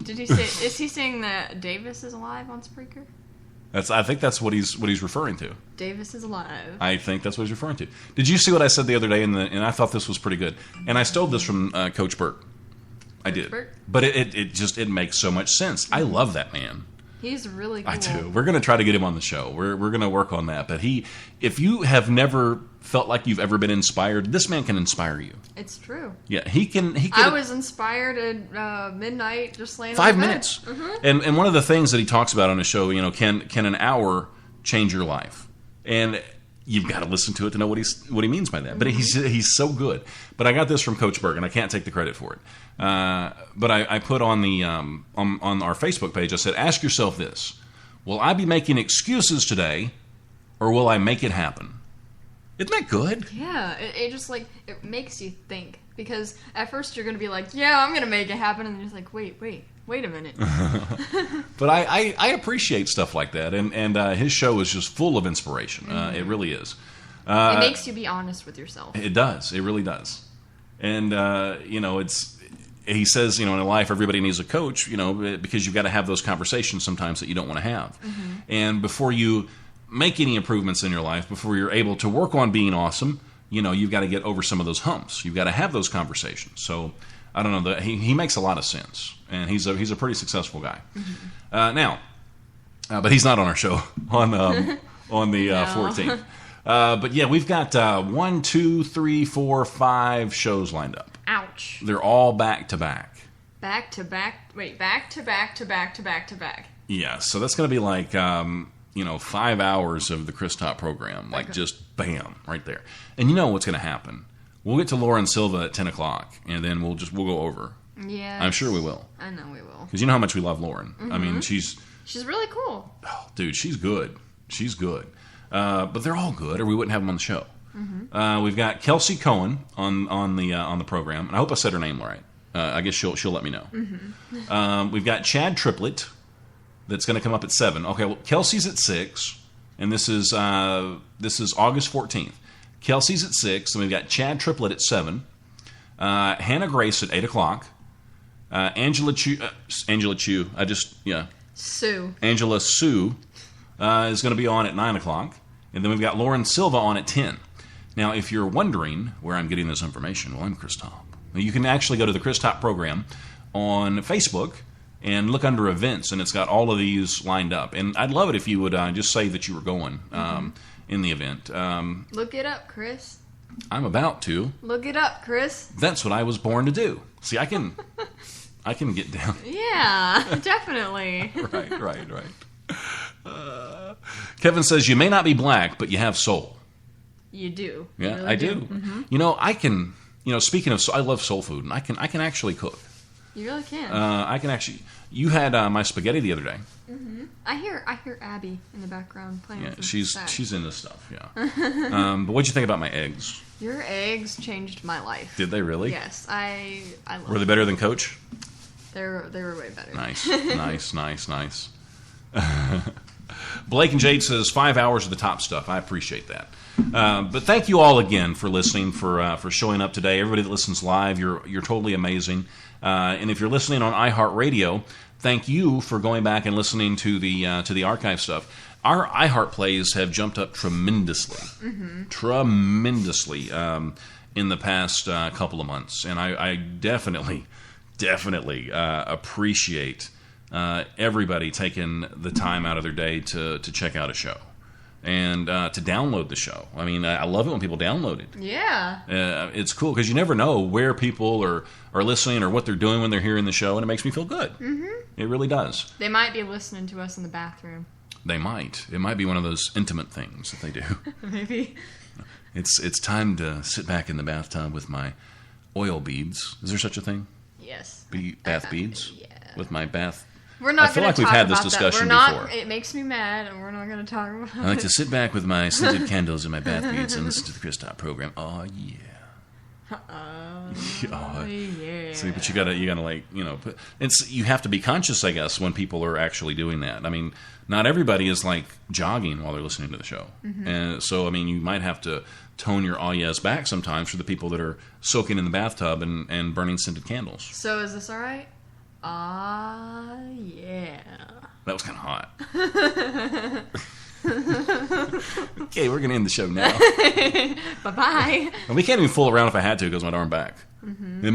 Speaker 5: Did he say? Is he saying that Davis is alive on Spreaker?
Speaker 1: I think that's what he's referring to.
Speaker 5: Davis is alive.
Speaker 1: I think that's what he's referring to. Did you see what I said the other day? And I thought this was pretty good. And I stole this from Coach Burke. I did. Burke? But it makes so much sense. I love that man.
Speaker 5: He's really cool.
Speaker 1: I do. We're going to try to get him on the show. We're going to work on that. But if you have never felt like you've ever been inspired, this man can inspire you.
Speaker 5: It's true.
Speaker 1: Yeah, he can.
Speaker 5: I was inspired at midnight, just laying
Speaker 1: 5
Speaker 5: on the bed.
Speaker 1: minutes. And one of the things that he talks about on his show, can an hour change your life? And you've got to listen to it to know what he means by that. But he's so good. But I got this from Coach Berg, and I can't take the credit for it. But I put on the on our Facebook page, I said, ask yourself this: will I be making excuses today, or will I make it happen? Isn't that good?
Speaker 5: Yeah, it just it makes you think, because at first you're going to be like, yeah, I'm going to make it happen, and then you're just like, wait a minute.
Speaker 1: But I appreciate stuff like that, and his show is just full of inspiration. It really is.
Speaker 5: It makes you be honest with yourself.
Speaker 1: It does. It really does. And he says, in life everybody needs a coach, because you've got to have those conversations sometimes that you don't want to have. And before you make any improvements in your life, before you're able to work on being awesome, you've got to get over some of those humps. You've got to have those conversations. So I don't know, he makes a lot of sense, and he's a pretty successful guy. But he's not on our show on the 14th. But yeah, we've got 1, 2, 3, 4, 5 shows lined up.
Speaker 5: Ouch.
Speaker 1: They're all back to back.
Speaker 5: Back to back. Wait, back to back to back to back to back.
Speaker 1: Yeah, so that's going to be 5 hours of the Chris Top program, just bam, right there. And you know what's going to happen? We'll get to Lauren Silva at 10 o'clock, and then we'll go over.
Speaker 5: Yeah.
Speaker 1: I'm sure we will.
Speaker 5: I know we will.
Speaker 1: Because you know how much we love Lauren. I mean,
Speaker 5: She's really cool.
Speaker 1: Oh, dude, she's good. She's good. But they're all good, or we wouldn't have them on the show. We've got Kelsey Cohen on the program, and I hope I said her name right. I guess she'll let me know. We've got Chad Triplett that's going to come up at 7. Okay, well, Kelsey's at 6, and this is August 14th. Kelsey's at 6, and we've got Chad Triplett at 7. Hannah Grace at 8 o'clock. Angela Sue. Angela Sue is going to be on at 9 o'clock. And then we've got Lauren Silva on at 10. Now, if you're wondering where I'm getting this information, well, I'm Chris Top. You can actually go to the Chris Top program on Facebook and look under events, and it's got all of these lined up. And I'd love it if you would just say that you were going in the event.
Speaker 5: Look it up, Chris.
Speaker 1: I'm about to.
Speaker 5: Look it up, Chris.
Speaker 1: That's what I was born to do. See, I can get down.
Speaker 5: Yeah, definitely.
Speaker 1: Right. Kevin says, you may not be black, but you have soul.
Speaker 5: You do.
Speaker 1: Yeah,
Speaker 5: really
Speaker 1: I do. You know, I can, speaking of, I love soul food, and I can actually cook.
Speaker 5: You really can.
Speaker 1: I can actually, you had my spaghetti the other day.
Speaker 5: I hear Abby in the background playing with
Speaker 1: she's into stuff, yeah. But what'd you think about my eggs?
Speaker 5: Your eggs changed my life.
Speaker 1: Did they really?
Speaker 5: Yes, I love
Speaker 1: Were they better than Coach?
Speaker 5: They were way better.
Speaker 1: Nice. Blake and Jade says 5 hours of the top stuff. I appreciate that. But thank you all again for listening, for showing up today. Everybody that listens live, you're totally amazing. And if you're listening on iHeartRadio, thank you for going back and listening to the archive stuff. Our iHeart plays have jumped up tremendously, in the past couple of months, and I definitely appreciate everybody taking the time out of their day to check out a show and to download the show. I mean, I love it when people download it.
Speaker 5: Yeah.
Speaker 1: It's cool because you never know where people are listening or what they're doing when they're hearing the show, and it makes me feel good. It really does.
Speaker 5: They might be listening to us in the bathroom.
Speaker 1: They might. It might be one of those intimate things that they do.
Speaker 5: Maybe.
Speaker 1: It's time to sit back in the bathtub with my oil beads. Is there such a thing?
Speaker 5: Yes.
Speaker 1: Bath beads?
Speaker 5: Yeah.
Speaker 1: With my bath.
Speaker 5: We're not.
Speaker 1: I feel like we've had this discussion before.
Speaker 5: It makes me mad, and we're not going to talk about it.
Speaker 1: I like to sit back with my scented candles and my bath beads and listen to the Chris Top program. Oh yeah.
Speaker 5: Yeah.
Speaker 1: See, but you gotta like, you have to be conscious, I guess, when people are actually doing that. I mean, not everybody is like jogging while they're listening to the show, and so I mean, you might have to tone your oh yes back sometimes for the people that are soaking in the bathtub and burning scented candles.
Speaker 5: So is this all right? Yeah.
Speaker 1: That was kind of hot. Okay, we're gonna end the show now.
Speaker 5: Bye-bye.
Speaker 1: And we can't even fool around if I had to because my darn back. It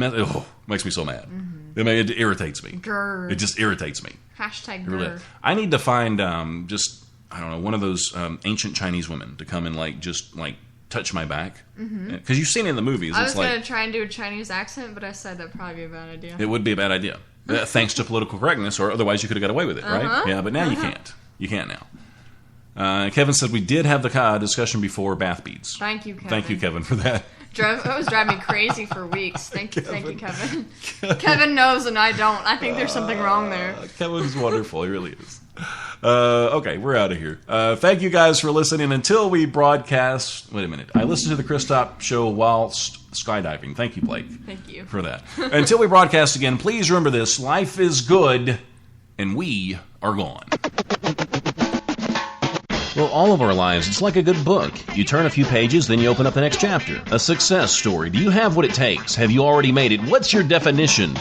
Speaker 1: makes me so mad. It irritates me.
Speaker 5: Grr.
Speaker 1: It just irritates me.
Speaker 5: Hashtag grr.
Speaker 1: Really. I need to find one of those ancient Chinese women to come and just touch my back. Because you've seen it in the movies.
Speaker 5: I was going to try and do a Chinese accent, but I said that'd probably be a bad idea.
Speaker 1: It would be a bad idea. Thanks to political correctness, or otherwise you could have got away with it, right? Yeah, but now you can't. You can't now. Kevin said we did have the discussion before bath beads.
Speaker 5: Thank you, Kevin.
Speaker 1: Thank you, Kevin, for that.
Speaker 5: It was driving me crazy for weeks. Thank you, Kevin. Kevin knows and I don't. I think there's something wrong there.
Speaker 1: Kevin's wonderful. He really is. Okay, we're out of here. Thank you guys for listening. Until we broadcast... Wait a minute. I listened to the Chris Top show whilst skydiving. Thank you, Blake.
Speaker 5: Thank you.
Speaker 1: For that. Until we broadcast again, please remember this. Life is good, and we are gone. Well, all of our lives, it's like a good book. You turn a few pages, then you open up the next chapter. A success story. Do you have what it takes? Have you already made it? What's your definition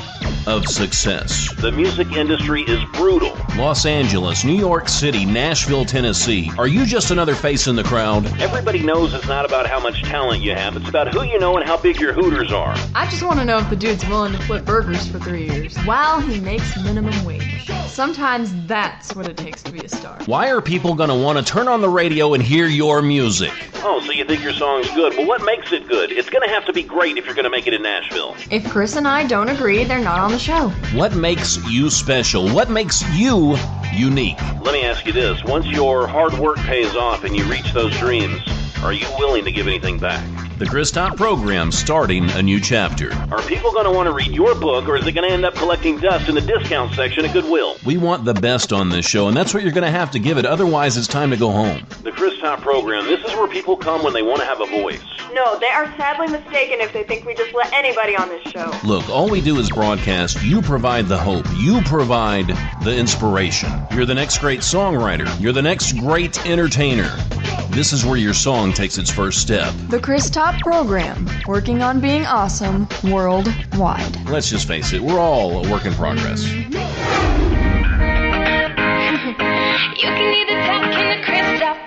Speaker 1: of success?
Speaker 11: The music industry is brutal.
Speaker 1: Los Angeles, New York City, Nashville, Tennessee. Are you just another face in the crowd?
Speaker 11: Everybody knows it's not about how much talent you have. It's about who you know and how big your hooters are.
Speaker 5: I just want to know if the dude's willing to flip burgers for 3 years while he makes minimum wage. Sometimes that's what it takes to be a star.
Speaker 1: Why are people going to want to turn on the radio and hear your music?
Speaker 11: Oh, so you think your song's good? Well, what makes it good? It's going to have to be great if you're going to make it in Nashville.
Speaker 5: If Chris and I don't agree, they're not on the show.
Speaker 1: What makes you special? What makes you unique?
Speaker 11: Let me ask you this. Once your hard work pays off and you reach those dreams, are you willing to give anything back?
Speaker 1: The Chris Top program starting a new chapter.
Speaker 11: Are people going to want to read your book, or is it going to end up collecting dust in the discount section at Goodwill?
Speaker 1: We want the best on this show, and that's what you're going to have to give it. Otherwise, it's time to go home.
Speaker 11: The Chris Top program, this is where people come when they want to have a voice.
Speaker 12: No, they are sadly mistaken if they think we just let anybody on this show.
Speaker 1: Look, all we do is broadcast. You provide the hope. You provide the inspiration. You're the next great songwriter. You're the next great entertainer. This is where your song takes its first step.
Speaker 5: The Chris Top program, working on being awesome worldwide.
Speaker 1: Let's just face it, we're all a work in progress.
Speaker 4: You can either talk in the Chris Top